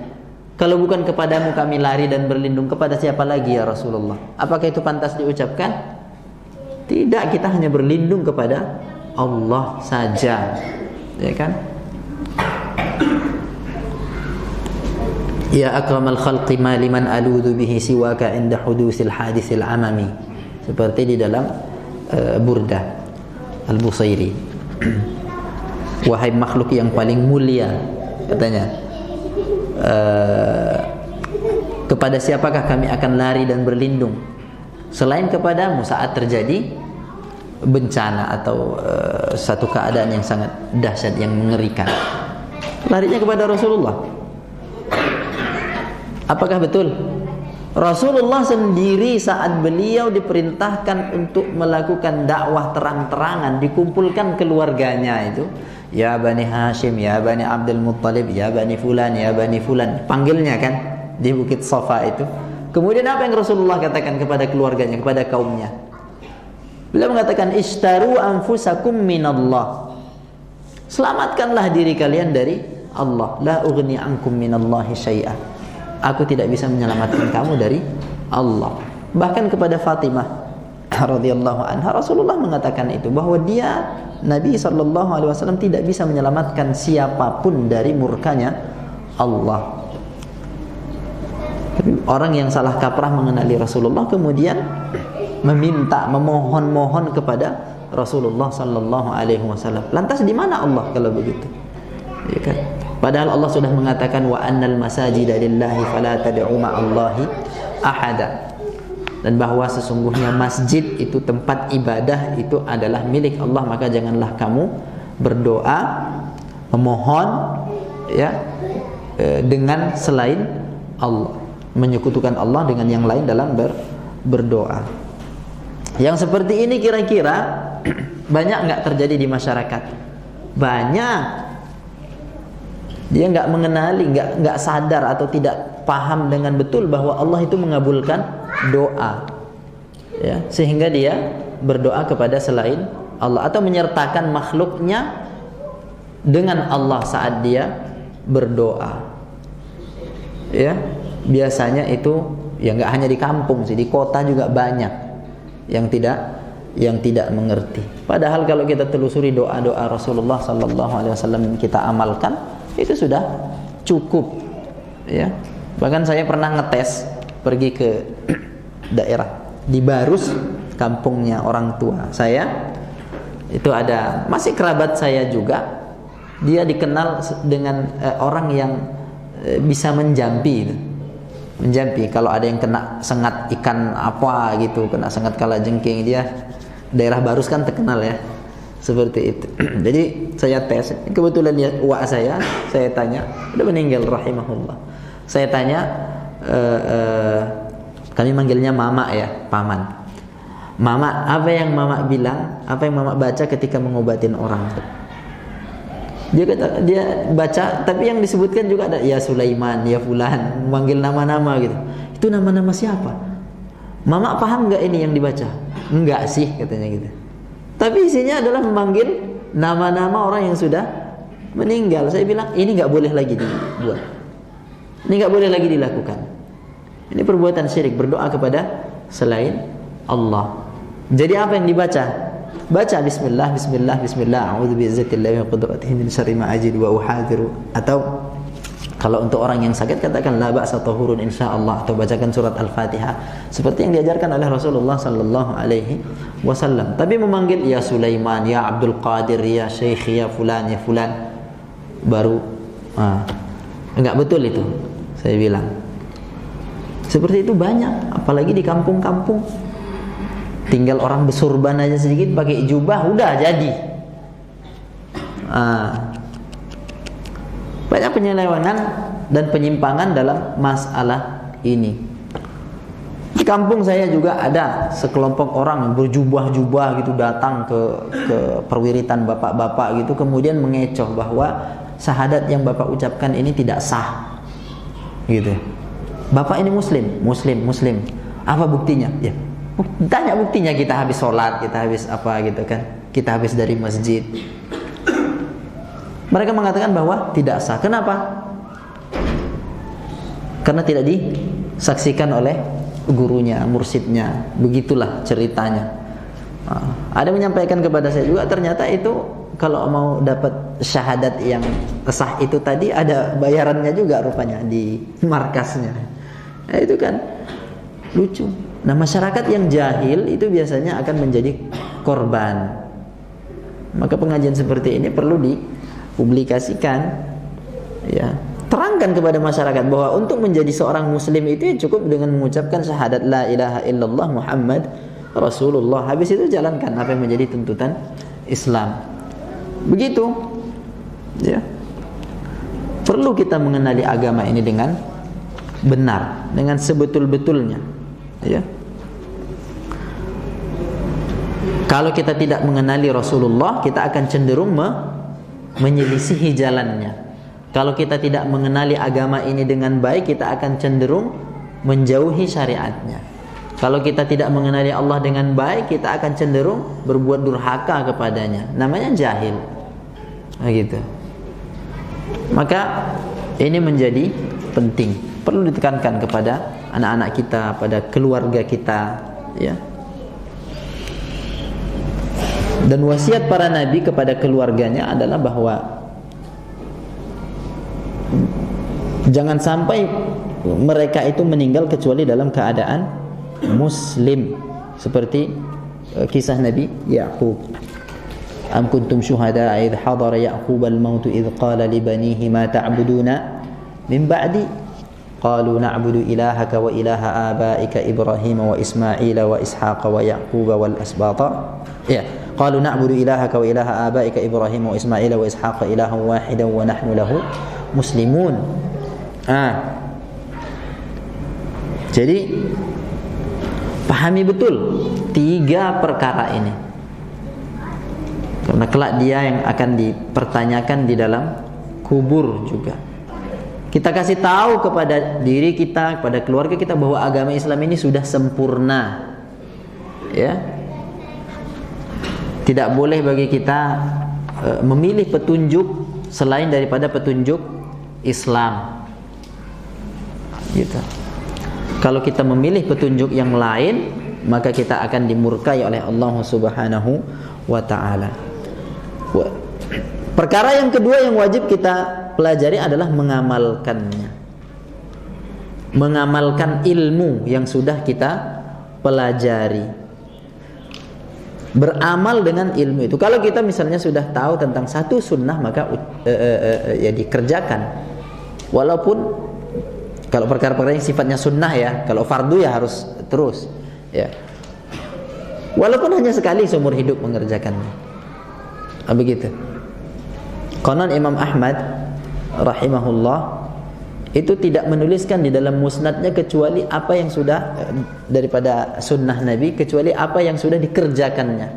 kalau bukan kepadamu kami lari dan berlindung, kepada siapa lagi ya Rasulullah? Apakah itu pantas diucapkan? Tidak, kita hanya berlindung kepada Allah saja, ya kan? Ya akramal khalqi ma liman aludhu bihi siwaka inda hudusil hadithil amami. Seperti di dalam Burdah Al-Busairi. Wahai makhluk yang paling mulia, katanya, kepada siapakah kami akan lari dan berlindung selain kepadamu saat terjadi bencana atau satu keadaan yang sangat dahsyat, yang mengerikan. Larinya kepada Rasulullah. Apakah betul? Rasulullah sendiri saat beliau diperintahkan untuk melakukan dakwah terang-terangan, dikumpulkan keluarganya itu, ya Bani Hashim, ya Bani Abdul Muttalib, ya Bani Fulan, ya Bani Fulan, panggilnya kan di Bukit Safa itu. Kemudian apa yang Rasulullah katakan kepada keluarganya, kepada kaumnya? Beliau mengatakan, ishtaru anfusakum minallah. Selamatkanlah diri kalian dari Allah. La ughni ankum minallahi syai'a. Aku tidak bisa menyelamatkan kamu dari Allah. Bahkan kepada Fatimah radhiyallahu anha, Rasulullah mengatakan itu, bahwa dia, Nabi SAW, tidak bisa menyelamatkan siapapun dari murkanya Allah. Orang yang salah kaprah mengenali Rasulullah kemudian meminta, memohon-mohon kepada Rasulullah SAW. Lantas di mana Allah kalau begitu? Ya kan? Padahal Allah sudah mengatakan, wa annal masajida lillahi fala tad'u ma'allahi ahada. Dan bahwa sesungguhnya masjid itu, tempat ibadah itu adalah milik Allah, maka janganlah kamu berdoa, memohon, ya, dengan selain Allah, menyekutukan Allah dengan yang lain dalam berdoa. Yang seperti ini kira-kira banyak nggak terjadi di masyarakat? Banyak. Dia nggak mengenali, nggak sadar atau tidak paham dengan betul bahwa Allah itu mengabulkan doa, ya, sehingga dia berdoa kepada selain Allah atau menyertakan makhluknya dengan Allah saat dia berdoa. Ya, biasanya itu ya nggak hanya di kampung sih, di kota juga banyak yang tidak mengerti. Padahal kalau kita telusuri doa-doa Rasulullah SAW kita amalkan, itu sudah cukup, ya. Bahkan saya pernah ngetes, pergi ke daerah di Barus, kampungnya orang tua saya. Itu ada masih kerabat saya juga. Dia dikenal dengan orang yang bisa menjampi. Menjampi kalau ada yang kena sengat ikan apa gitu, kena sengat kalajengking, dia daerah Barus kan terkenal ya. Seperti itu. Jadi saya tes, kebetulan lihat uak saya tanya, udah meninggal rahimahullah. Saya tanya, kami manggilnya mama ya, paman. Mama, apa yang mama bilang, apa yang mama baca ketika mengobatin orang? Dia kata, dia baca, tapi yang disebutkan juga ada ya Sulaiman, ya Fulan, manggil nama-nama gitu. Itu nama-nama siapa? Mama paham nggak ini yang dibaca? Enggak sih, katanya gitu. Tapi isinya adalah memanggil nama-nama orang yang sudah meninggal. Saya bilang, ini nggak boleh lagi dibuat. Ini nggak boleh lagi dilakukan. Ini perbuatan syirik, berdoa kepada selain Allah. Jadi apa yang dibaca? baca bismillah, bismillah, bismillah, a'udzu bi'izzatillahi wa qudratihi min syarri ma ajidu wa uhadiru. Atau kalau untuk orang yang sakit katakan la ba'sa tahurun insyaallah, atau bacakan surat Al-Fatihah seperti yang diajarkan oleh Rasulullah sallallahu alaihi wasallam. Tapi memanggil ya Sulaiman, ya Abdul Qadir, ya Syekh, ya fulan, baru enggak betul itu. Saya bilang seperti itu banyak, apalagi di kampung-kampung. Tinggal orang bersurban aja sedikit, pakai jubah udah jadi. Banyak penyelewengan dan penyimpangan dalam masalah ini. Di kampung saya juga ada sekelompok orang yang berjubah-jubah gitu datang ke perwiritan bapak-bapak gitu, kemudian mengecoh bahwa syahadat yang bapak ucapkan ini tidak sah. Gitu. Bapak ini muslim. Apa buktinya? Ya, tanya buktinya, kita habis sholat, kita habis apa gitu kan, kita habis dari masjid. Mereka mengatakan bahwa tidak sah. Kenapa? Karena tidak disaksikan oleh gurunya, mursyidnya. Begitulah ceritanya. Ada menyampaikan kepada saya juga, ternyata itu kalau mau dapat syahadat yang sah itu tadi ada bayarannya juga rupanya di markasnya. Nah, itu kan lucu. Nah, masyarakat yang jahil itu biasanya akan menjadi korban. Maka pengajian seperti ini perlu dipublikasikan, ya. Terangkan kepada masyarakat bahwa untuk menjadi seorang muslim itu cukup dengan mengucapkan syahadat la ilaha illallah Muhammad Rasulullah. Habis itu jalankan apa yang menjadi tuntutan Islam. Begitu, ya. Perlu kita mengenali agama ini dengan benar, dengan sebetul-betulnya, ya. Kalau kita tidak mengenali Rasulullah, kita akan cenderung menyelisihi jalannya. Kalau kita tidak mengenali agama ini dengan baik, kita akan cenderung menjauhi syariatnya. Kalau kita tidak mengenali Allah dengan baik, kita akan cenderung berbuat durhaka kepadanya. Namanya jahil. Nah, gitu. Maka ini menjadi penting, perlu ditekankan kepada anak-anak kita, pada keluarga kita, ya. Dan wasiat para nabi kepada keluarganya adalah bahwa jangan sampai mereka itu meninggal kecuali dalam keadaan muslim, seperti kisah Nabi Ya'qub. Am kuntum syuhada'a idh hadara Ya'qub al-maut idh qala li banihi ma ta'buduna min ba'di qalu na'budu ilahaka wa ilaha abaika Ibrahim wa Ismail wa Ishaq wa Ya'qub wal asbata. Ya, qalu na'budu ilahaka wa ilaha abaika Ibrahim wa Ismail wa Ishaq ilahan wahidan wa nahnu lahu muslimun. Jadi pahami betul tiga perkara ini, karena kelak dia yang akan dipertanyakan di dalam kubur juga. Kita kasih tahu kepada diri kita, kepada keluarga kita bahwa agama Islam ini sudah sempurna, ya. Tidak boleh bagi kita memilih petunjuk selain daripada petunjuk Islam, gitu. Kalau kita memilih petunjuk yang lain, maka kita akan dimurkai oleh Allah Subhanahu wa ta'ala. Perkara yang kedua yang wajib kita pelajari adalah mengamalkannya. Mengamalkan ilmu yang sudah kita pelajari. Beramal dengan ilmu itu. Kalau kita misalnya sudah tahu tentang satu sunnah, maka ya dikerjakan. Walaupun kalau perkara-perkara yang sifatnya sunnah, ya, kalau fardu ya harus terus, ya. Walaupun hanya sekali seumur hidup mengerjakannya. Begitu. Konon Imam Ahmad rahimahullah itu tidak menuliskan di dalam musnadnya kecuali apa yang sudah daripada sunnah Nabi, kecuali apa yang sudah dikerjakannya.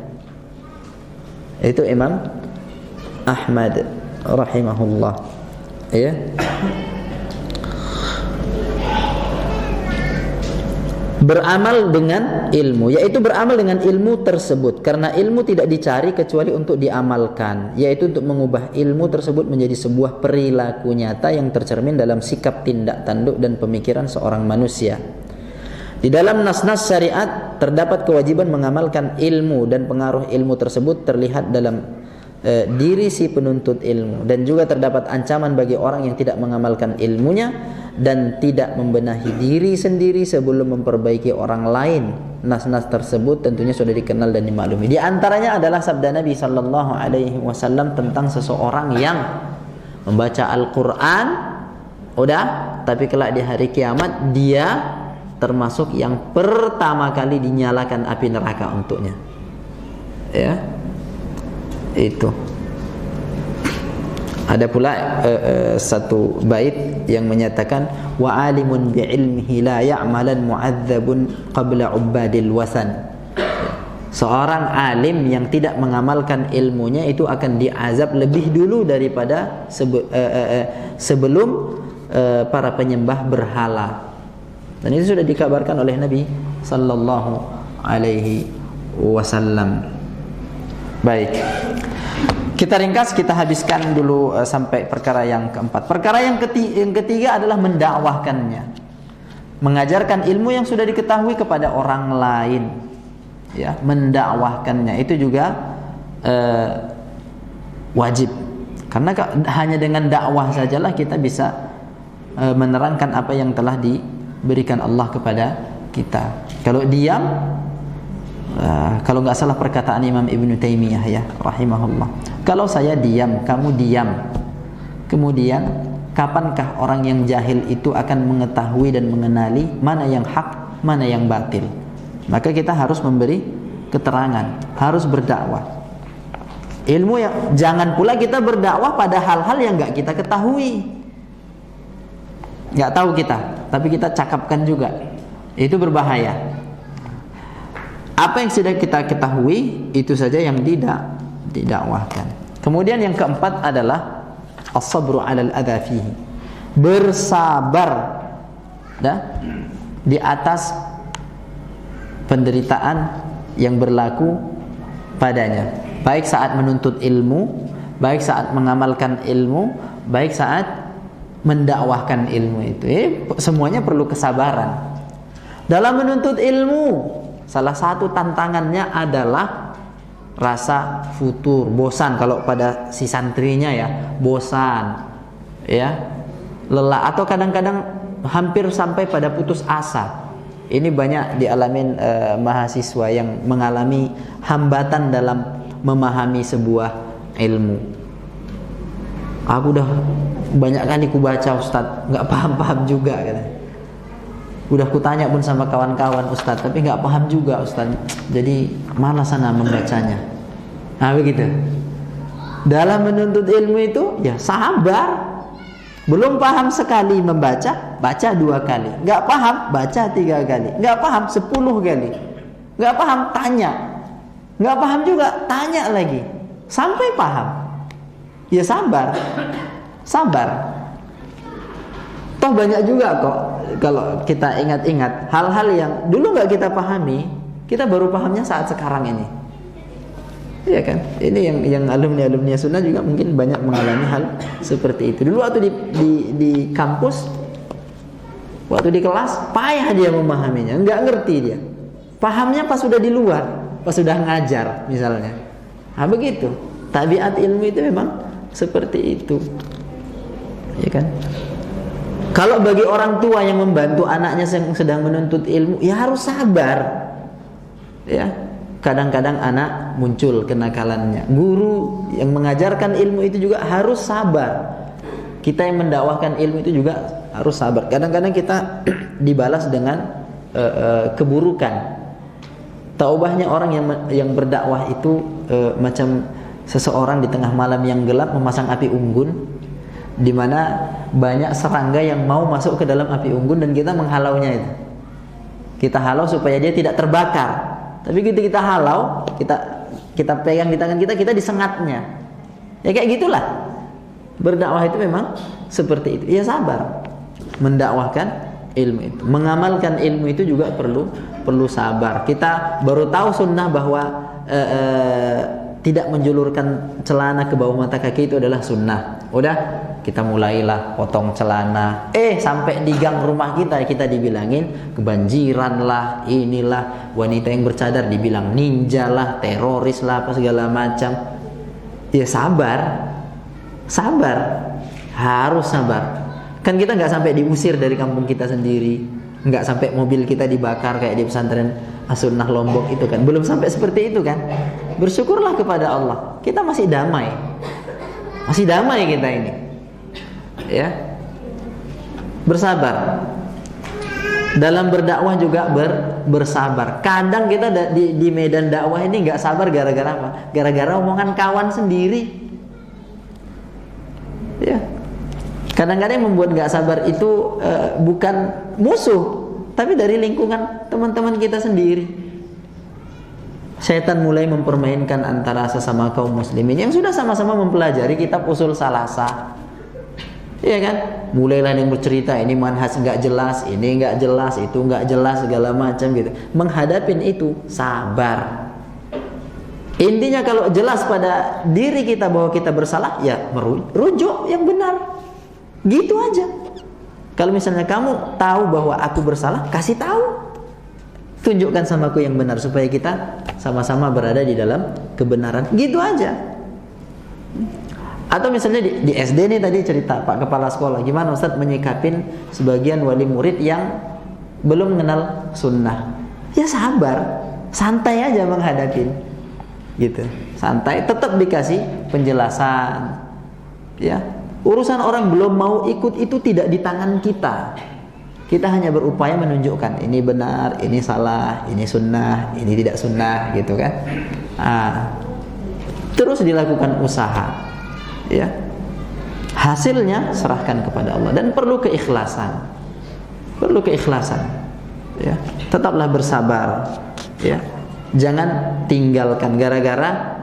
Itu Imam Ahmad rahimahullah, ya. Beramal dengan ilmu, yaitu beramal dengan ilmu tersebut, karena ilmu tidak dicari kecuali untuk diamalkan, yaitu untuk mengubah ilmu tersebut menjadi sebuah perilaku nyata yang tercermin dalam sikap, tindak tanduk dan pemikiran seorang manusia. Di dalam nas-nas syariat terdapat kewajiban mengamalkan ilmu, dan pengaruh ilmu tersebut terlihat dalam diri si penuntut ilmu, dan juga terdapat ancaman bagi orang yang tidak mengamalkan ilmunya dan tidak membenahi diri sendiri sebelum memperbaiki orang lain. Nas-nas tersebut tentunya sudah dikenal dan dimaklumi. Di antaranya adalah sabda Nabi sallallahu alaihi wasallam tentang seseorang yang membaca Al-Qur'an, udah, tapi kelak di hari kiamat dia termasuk yang pertama kali dinyalakan api neraka untuknya. Ya. Itu. Ada pula satu bait yang menyatakan wa alimun bi ilmihi la ya'malan mu'adzabun qabla ubadil wasan. Seorang alim yang tidak mengamalkan ilmunya itu akan diazab lebih dulu daripada sebelum para penyembah berhala. Dan itu sudah dikabarkan oleh Nabi sallallahu alaihi wasallam. Baik. Kita ringkas, kita habiskan dulu sampai perkara yang keempat. Perkara yang ketiga adalah mendakwahkannya. Mengajarkan ilmu yang sudah diketahui kepada orang lain. Ya, mendakwahkannya itu juga wajib. Karena hanya dengan dakwah sajalah kita bisa menerangkan apa yang telah diberikan Allah kepada kita. Kalau diam, kalau nggak salah perkataan Imam Ibn Taimiyah ya rahimahullah, kalau saya diam, kamu diam, kemudian kapankah orang yang jahil itu akan mengetahui dan mengenali mana yang hak, mana yang batil? Maka kita harus memberi keterangan, harus berdakwah. Ilmu yang jangan pula kita berdakwah pada hal-hal yang nggak kita ketahui, nggak tahu kita, tapi kita cakapkan juga, itu berbahaya. Apa yang sudah kita ketahui itu saja yang didakwahkan. Kemudian yang keempat adalah as-sabru 'alal adza fihi. Bersabar di atas penderitaan yang berlaku padanya. Baik saat menuntut ilmu, baik saat mengamalkan ilmu, baik saat mendakwahkan ilmu itu. Semuanya perlu kesabaran. Dalam menuntut ilmu, salah satu tantangannya adalah rasa futur, bosan. Kalau pada si santrinya ya, bosan, ya, lelah, atau kadang-kadang hampir sampai pada putus asa. Ini banyak dialamin mahasiswa yang mengalami hambatan dalam memahami sebuah ilmu. Aku udah banyak kali kubaca Ustadz, nggak paham-paham juga katanya. Udah kutanya pun sama kawan-kawan Ustadz, tapi nggak paham juga Ustadz. Jadi malas sana membacanya. Nah begitu. Dalam menuntut ilmu itu ya sabar. Belum paham sekali membaca, baca 2 kali. Nggak paham, baca 3 kali. Nggak paham 10 kali. Nggak paham, tanya. Nggak paham juga, tanya lagi. Sampai paham. Ya sabar. Sabar. Toh banyak juga kok, kalau kita ingat-ingat hal-hal yang dulu nggak kita pahami, kita baru pahamnya saat sekarang ini. Iya kan? Ini yang alumni sunnah juga mungkin banyak mengalami hal seperti itu. Dulu waktu di kampus, waktu di kelas, payah dia memahaminya, nggak ngerti dia. Pahamnya pas sudah di luar, pas sudah ngajar misalnya. Nah begitu. Tabiat ilmu itu memang seperti itu. Ya kan? Kalau bagi orang tua yang membantu anaknya yang sedang menuntut ilmu, ya harus sabar. Ya, kadang-kadang anak muncul kenakalannya. Guru yang mengajarkan ilmu itu juga harus sabar. Kita yang mendakwahkan ilmu itu juga harus sabar. Kadang-kadang kita dibalas dengan keburukan. Taubahnya orang yang berdakwah itu macam seseorang di tengah malam yang gelap memasang api unggun, di mana banyak serangga yang mau masuk ke dalam api unggun dan kita menghalaunya itu. Kita halau supaya dia tidak terbakar. Tapi gitu kita halau, kita pegang di tangan kita disengatnya. Ya kayak gitulah. Berdakwah itu memang seperti itu. Ya sabar. Mendakwahkan ilmu itu, mengamalkan ilmu itu juga perlu sabar. Kita baru tahu sunnah bahwa tidak menjulurkan celana ke bawah mata kaki itu adalah sunnah. Udah, kita mulailah potong celana. Sampai di gang rumah kita dibilangin kebanjiran lah, inilah, wanita yang bercadar dibilang ninja lah, teroris lah, apa segala macam. Ya sabar, harus sabar. Kan kita nggak sampai diusir dari kampung kita sendiri, nggak sampai mobil kita dibakar kayak di pesantren As-Sunnah Lombok itu kan, belum sampai seperti itu kan. Bersyukurlah kepada Allah, kita masih damai kita ini, ya. Bersabar dalam berdakwah juga bersabar. Kadang kita di medan dakwah ini nggak sabar gara-gara apa? Gara-gara omongan kawan sendiri, ya. Kadang-kadang yang membuat nggak sabar itu bukan musuh, tapi dari lingkungan teman-teman kita sendiri. Setan mulai mempermainkan antara sesama kaum muslimin yang sudah sama-sama mempelajari kitab usul salasah, iya kan? Mulailah yang bercerita ini manhaj nggak jelas, ini nggak jelas, itu nggak jelas, segala macam gitu. Menghadapin itu sabar. Intinya kalau jelas pada diri kita bahwa kita bersalah, ya merujuk yang benar. Gitu aja. Kalau misalnya kamu tahu bahwa aku bersalah, kasih tahu. Tunjukkan sama aku yang benar supaya kita sama-sama berada di dalam kebenaran. Gitu aja. Atau misalnya di SD nih tadi cerita Pak Kepala Sekolah, gimana Ustadz menyikapin sebagian wali murid yang belum mengenal sunnah. Ya sabar, santai aja menghadapin. Gitu. Santai, tetap dikasih penjelasan. Ya. Urusan orang belum mau ikut itu tidak di tangan kita. Kita hanya berupaya menunjukkan ini benar, ini salah, ini sunnah, ini tidak sunnah, gitu kan. Terus dilakukan usaha, ya. Hasilnya serahkan kepada Allah dan perlu keikhlasan. Ya. Tetaplah bersabar, ya. Jangan tinggalkan gara-gara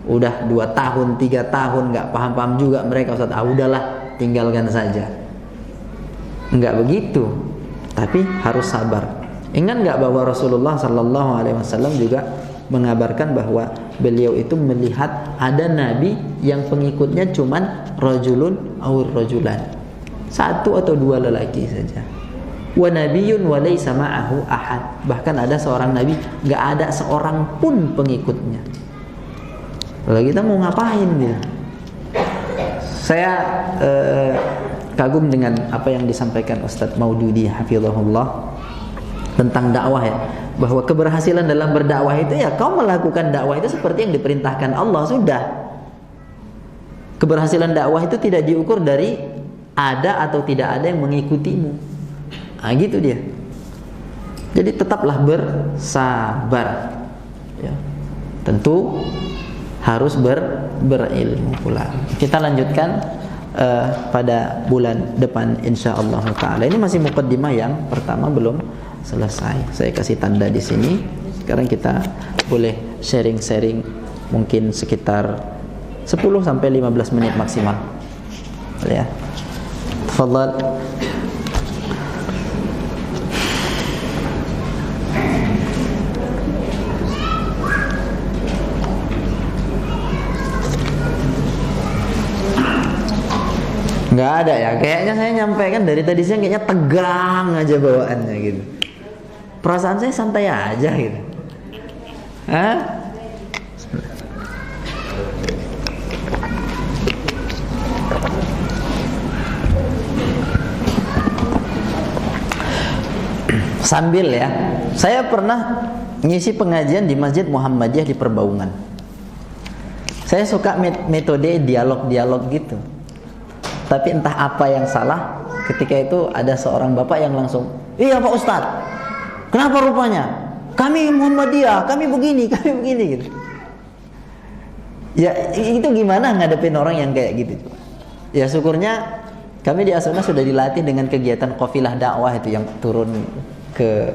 udah 2 tahun, 3 tahun nggak paham-paham juga mereka, Ustaz. Udahlah, tinggalkan saja. Enggak begitu. Tapi harus sabar. Ingat nggak bahwa Rasulullah Sallallahu Alaihi Wasallam juga mengabarkan bahwa beliau itu melihat ada nabi yang pengikutnya cuman rajulun aw rajulan, 1 atau 2 lelaki saja. Wa nabiyyun wa laysa ma'ahu ahad. Bahkan ada seorang nabi nggak ada seorang pun pengikutnya. Lalu kita mau ngapain dia? Saya kagum dengan apa yang disampaikan Ustadz Maududi hafizahullah tentang dakwah, ya, bahwa keberhasilan dalam berdakwah itu ya kau melakukan dakwah itu seperti yang diperintahkan Allah, sudah. Keberhasilan dakwah itu tidak diukur dari ada atau tidak ada yang mengikutimu. Gitu dia. Jadi tetaplah bersabar, ya. Tentu harus berilmu pula. Kita lanjutkan pada bulan depan insyaallah taala. Ini masih muqaddimah yang pertama, belum selesai. Saya kasih tanda di sini. Sekarang kita boleh sharing-sharing mungkin sekitar 10 sampai 15 menit maksimal. Ya. Tafadhal. Nggak ada ya, kayaknya saya nyampaikan dari tadi siang kayaknya tegang aja bawaannya gitu. Perasaan saya santai aja gitu. Sambil ya, saya pernah ngisi pengajian di Masjid Muhammadiyah di Perbaungan. Saya suka metode dialog-dialog gitu. Tapi entah apa yang salah, ketika itu ada seorang bapak yang langsung, "Iya Pak Ustadz, kenapa rupanya? Kami Muhammadiyah, kami begini gitu." Ya itu gimana ngadepin orang yang kayak gitu? Ya syukurnya kami di As-Sunnah sudah dilatih dengan kegiatan qafilah dakwah itu yang turun ke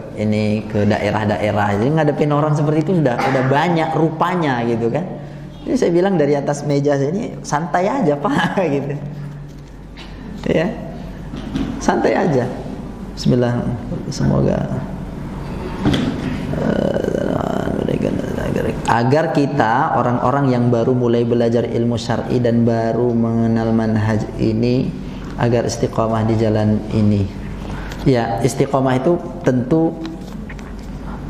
daerah-daerah. Jadi ngadepin orang seperti itu sudah banyak rupanya gitu kan. Jadi saya bilang dari atas meja ini santai aja Pak gitu. Ya, santai aja. Bismillah, semoga agar kita orang-orang yang baru mulai belajar ilmu syar'i dan baru mengenal manhaj ini agar istiqomah di jalan ini. Ya, istiqomah itu tentu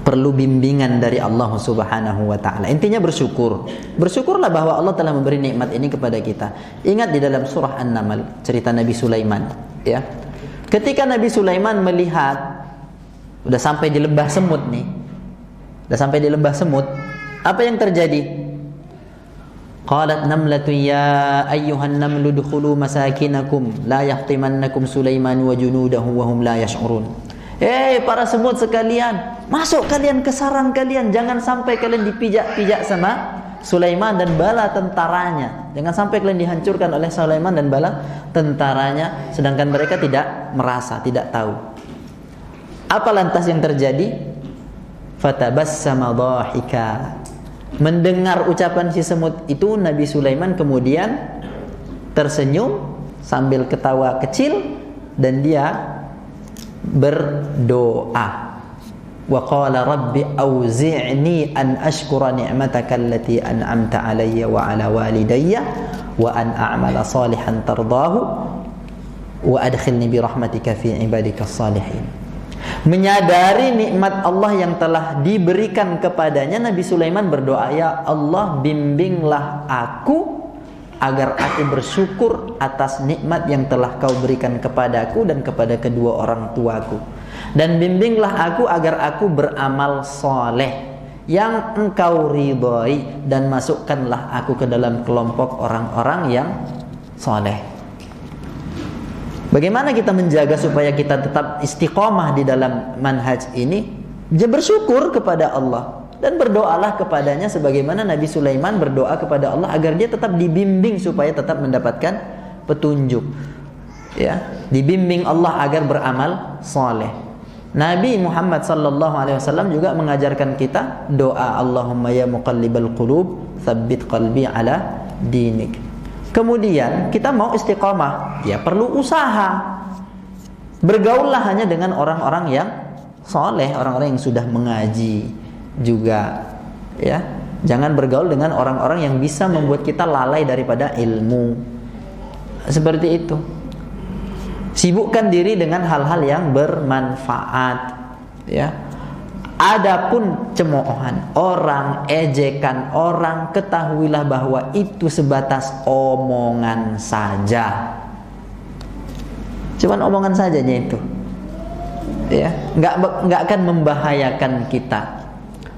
perlu bimbingan dari Allah Subhanahu wa taala. Intinya bersyukur. Bersyukurlah bahwa Allah telah memberi nikmat ini kepada kita. Ingat di dalam surah An-Naml cerita Nabi Sulaiman, ya. Ketika Nabi Sulaiman melihat udah sampai di lembah semut nih. Udah sampai di lembah semut, apa yang terjadi? Qalat namlatu ya ayyuhan namlu dukhulu masakinakum la yahtimannakum Sulaiman wa junudahu wa hum la yash'urun. Para semut sekalian, masuk kalian ke sarang kalian, jangan sampai kalian dipijak-pijak sama Sulaiman dan bala tentaranya. Jangan sampai kalian dihancurkan oleh Sulaiman dan bala tentaranya, sedangkan mereka tidak merasa, tidak tahu. Apa lantas yang terjadi? Fatabassama dhahika. Mendengar ucapan si semut itu, Nabi Sulaiman kemudian tersenyum sambil ketawa kecil dan dia berdoa. Wa qala rabbi auzi'ni an ashkura ni'mataka allati an'amta alayya wa ala walidayya wa an a'mala salihan tardahu wa adkhilni bi rahmatika fi ibadikas salihin. Menyadari nikmat Allah yang telah diberikan kepadanya, Nabi Sulaiman berdoa, ya Allah bimbinglah aku agar aku bersyukur atas nikmat yang telah kau berikan kepadaku dan kepada kedua orang tuaku, dan bimbinglah aku agar aku beramal soleh yang engkau ridhai, dan masukkanlah aku ke dalam kelompok orang-orang yang soleh. Bagaimana kita menjaga supaya kita tetap istiqomah di dalam manhaj ini? Dia bersyukur kepada Allah dan berdoalah kepadanya sebagaimana Nabi Sulaiman berdoa kepada Allah agar dia tetap dibimbing supaya tetap mendapatkan petunjuk. Ya, dibimbing Allah agar beramal saleh. Nabi Muhammad sallallahu alaihi wasallam juga mengajarkan kita doa Allahumma ya muqallibal qulub tsabbit qalbi ala dinik. Kemudian kita mau istiqomah, ya perlu usaha. Bergaullah hanya dengan orang-orang yang soleh, orang-orang yang sudah mengaji juga, ya. Jangan bergaul dengan orang-orang yang bisa membuat kita lalai daripada ilmu. Seperti itu. Sibukkan diri dengan hal-hal yang bermanfaat, ya. Adapun cemoohan orang, ejekan orang, ketahuilah bahwa itu sebatas omongan saja. Cuman omongan sajanya itu, ya, nggak akan membahayakan kita.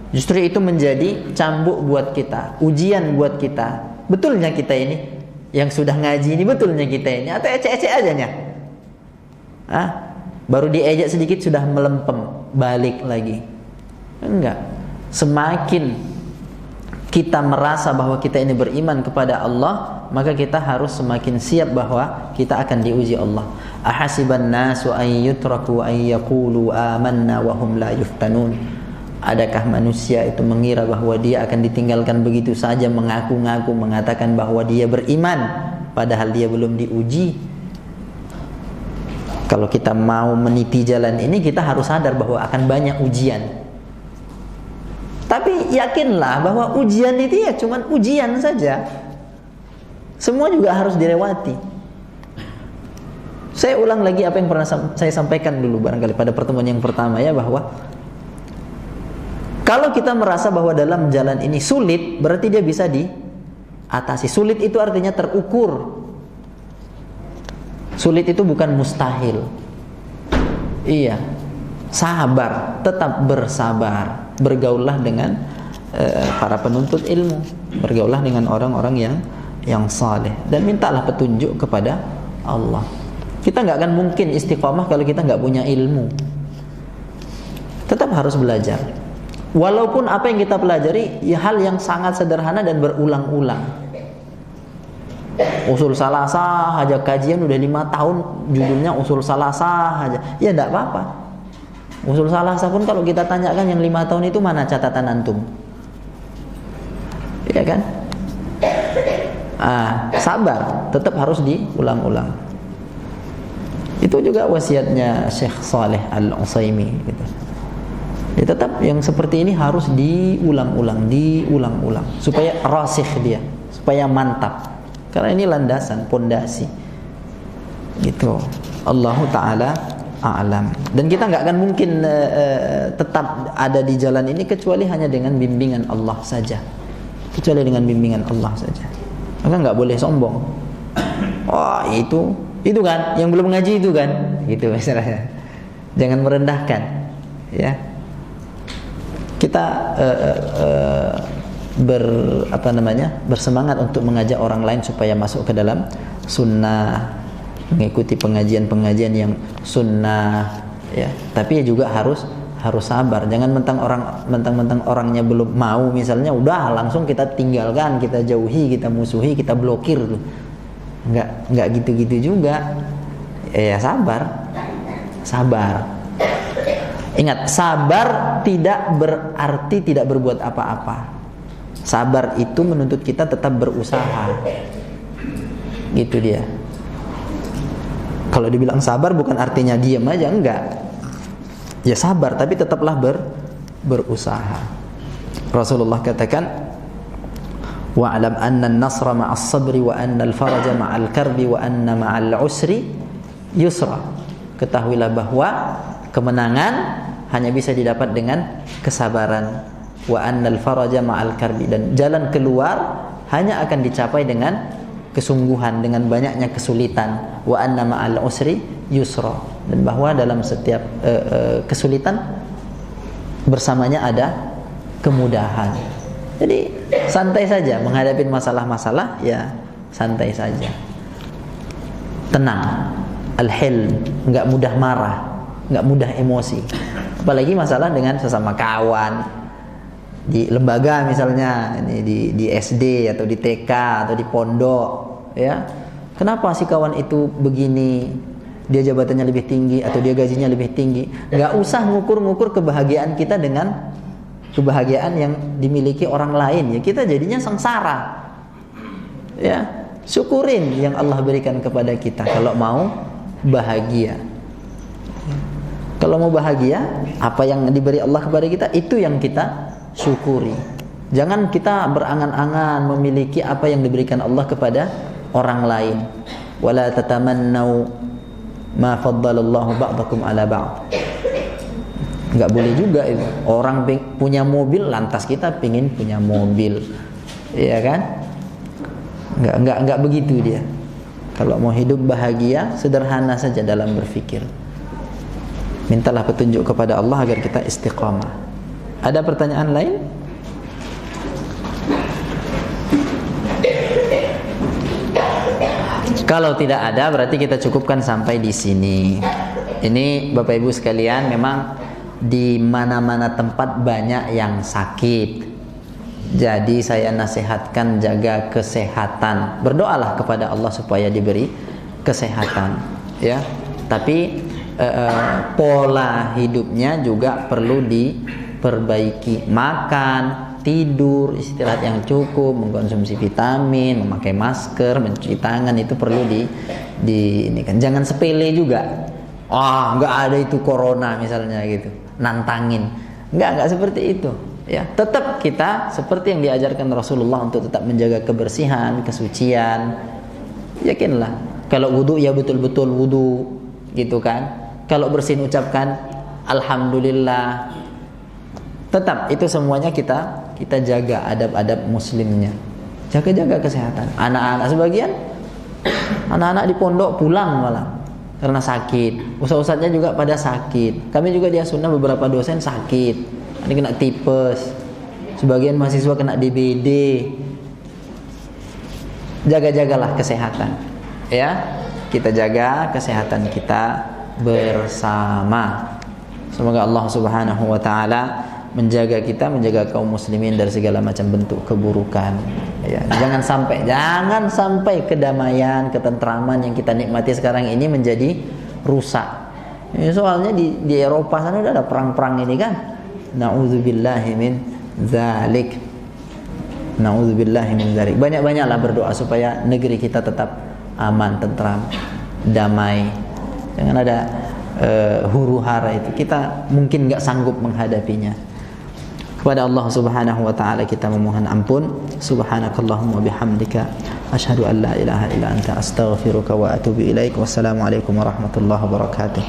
Justru itu menjadi cambuk buat kita, ujian buat kita. Betulnya kita ini yang sudah ngaji ini, betulnya kita ini atau ecek-ecek ajanya? Baru diejek sedikit sudah melempem, balik lagi. Enggak. Semakin kita merasa bahwa kita ini beriman kepada Allah, maka kita harus semakin siap bahwa kita akan diuji Allah. Ahasiban nasu an yutraku an yaqulu amanna wa hum la yuftanun. Adakah manusia itu mengira bahwa dia akan ditinggalkan begitu saja, mengaku-ngaku mengatakan bahwa dia beriman padahal dia belum diuji? Kalau kita mau meniti jalan ini, kita harus sadar bahwa akan banyak ujian. Tapi yakinlah bahwa ujian itu ya cuman ujian saja. Semua juga harus dilewati. Saya ulang lagi apa yang pernah saya sampaikan dulu barangkali pada pertemuan yang pertama, ya, bahwa kalau kita merasa bahwa dalam jalan ini sulit, berarti dia bisa diatasi. Sulit itu artinya terukur. Sulit itu bukan mustahil. Iya. Sabar, tetap bersabar. Bergaullah dengan para penuntut ilmu, bergaullah dengan orang-orang yang saleh, dan mintalah petunjuk kepada Allah. Kita nggak akan mungkin istiqomah kalau kita nggak punya ilmu. Tetap harus belajar. Walaupun apa yang kita pelajari ya hal yang sangat sederhana dan berulang-ulang. Usul salasah aja kajian udah 5 tahun, judulnya usul salasah aja. Ya enggak apa-apa. Usul salasah pun kalau kita tanyakan yang 5 tahun itu mana catatan antum? Iya kan? Sabar, tetap harus diulang-ulang. Itu juga wasiatnya Syekh Saleh Al-Utsaimin gitu. Ya, tetap yang seperti ini harus diulang-ulang supaya rasikh dia, supaya mantap. Karena ini landasan, pondasi. Gitu. Allahu taala a'lam. Dan kita nggak akan mungkin tetap ada di jalan ini kecuali hanya dengan bimbingan Allah saja. Kecuali dengan bimbingan Allah saja. Maka nggak boleh sombong. Wah, itu kan yang belum ngaji itu kan. Gitu misalnya. Jangan merendahkan, ya. Kita bersemangat untuk mengajak orang lain supaya masuk ke dalam sunnah, mengikuti pengajian-pengajian yang sunnah, ya. Tapi juga harus sabar. Jangan mentang-mentang orangnya belum mau, misalnya, udah langsung kita tinggalkan, kita jauhi, kita musuhi, kita blokir tuh. Enggak gitu-gitu juga. Ya sabar. Ingat, sabar tidak berarti tidak berbuat apa-apa. Sabar itu menuntut kita tetap berusaha. Gitu dia. Kalau dibilang sabar bukan artinya diam aja, enggak. Ya sabar, tapi tetaplah berusaha. Rasulullah katakan, wa'lam anna an-nasra ma'as sabri wa anna al-faraja ma'al karbi wa anna ma'al usri yusra. Ketahuilah bahwa kemenangan hanya bisa didapat dengan kesabaran. Wa annal faraja ma'al karbi, dan jalan keluar hanya akan dicapai dengan kesungguhan, dengan banyaknya kesulitan. Wa anna ma'al usri yusra, dan bahwa dalam setiap kesulitan bersamanya ada kemudahan. Jadi santai saja menghadapi masalah-masalah, ya santai saja. Tenang, al-hilm, enggak mudah marah, enggak mudah emosi. Apalagi masalah dengan sesama kawan di lembaga misalnya, ini di SD atau di TK atau di pondok, ya. Kenapa si kawan itu begini? Dia jabatannya lebih tinggi atau dia gajinya lebih tinggi. Enggak usah ngukur-ngukur kebahagiaan kita dengan kebahagiaan yang dimiliki orang lain, ya. Kita jadinya sengsara. Ya, syukurin yang Allah berikan kepada kita kalau mau bahagia. Kalau mau bahagia, apa yang diberi Allah kepada kita, itu yang kita syukuri. Jangan kita berangan-angan memiliki apa yang diberikan Allah kepada orang lain. Wala tatamannau ma faddalallahu ba'dakum ala ba'd. Enggak boleh juga itu. Orang punya mobil, lantas kita pengin punya mobil. Iya kan? Enggak begitu dia. Kalau mau hidup bahagia, sederhana saja dalam berpikir. Mintalah petunjuk kepada Allah agar kita istiqamah. Ada pertanyaan lain? Kalau tidak ada, berarti kita cukupkan sampai di sini. Ini Bapak Ibu sekalian, memang di mana-mana tempat banyak yang sakit. Jadi saya nasihatkan jaga kesehatan. Berdoalah kepada Allah supaya diberi kesehatan, ya. Tapi pola hidupnya juga perlu diperbaiki. Makan, tidur, istirahat yang cukup, mengkonsumsi vitamin, memakai masker, mencuci tangan, itu perlu ini kan. Jangan sepele juga. Nggak ada itu corona misalnya gitu, nantangin. Nggak seperti itu. Ya, tetap kita seperti yang diajarkan Rasulullah untuk tetap menjaga kebersihan, kesucian. Yakinlah, kalau wudu ya betul-betul wudu, gitu kan. Kalau bersin ucapkan alhamdulillah. Tetap itu semuanya kita jaga adab-adab muslimnya. Jaga kesehatan. Anak-anak sebagian anak-anak di pondok pulang malah karena sakit. Ustaz-ustaznya juga pada sakit. Kami juga di As-Sunnah beberapa dosen sakit. Ada kena tipes. Sebagian mahasiswa kena DBD. Jaga-jagalah kesehatan. Ya, kita jaga kesehatan kita bersama. Semoga Allah Subhanahu wa taala menjaga kita, menjaga kaum muslimin dari segala macam bentuk keburukan. Ya, jangan sampai kedamaian, ketentraman yang kita nikmati sekarang ini menjadi rusak. Ya, soalnya di Eropa sana udah ada perang-perang ini kan. Na'udzubillahi min dzalik. Na'udzubillahi min dzalik. Banyak-banyaklah berdoa supaya negeri kita tetap aman, tentram, damai. Jangan ada huru hara itu, kita mungkin nggak sanggup menghadapinya. Kepada Allah Subhanahu wa taala kita memohon ampun. Subhanakallahumma bihamdika asyhadu an la ilaha illa anta astaghfiruka wa atubu ilaik. Wassalamualaikum warahmatullahi wabarakatuh.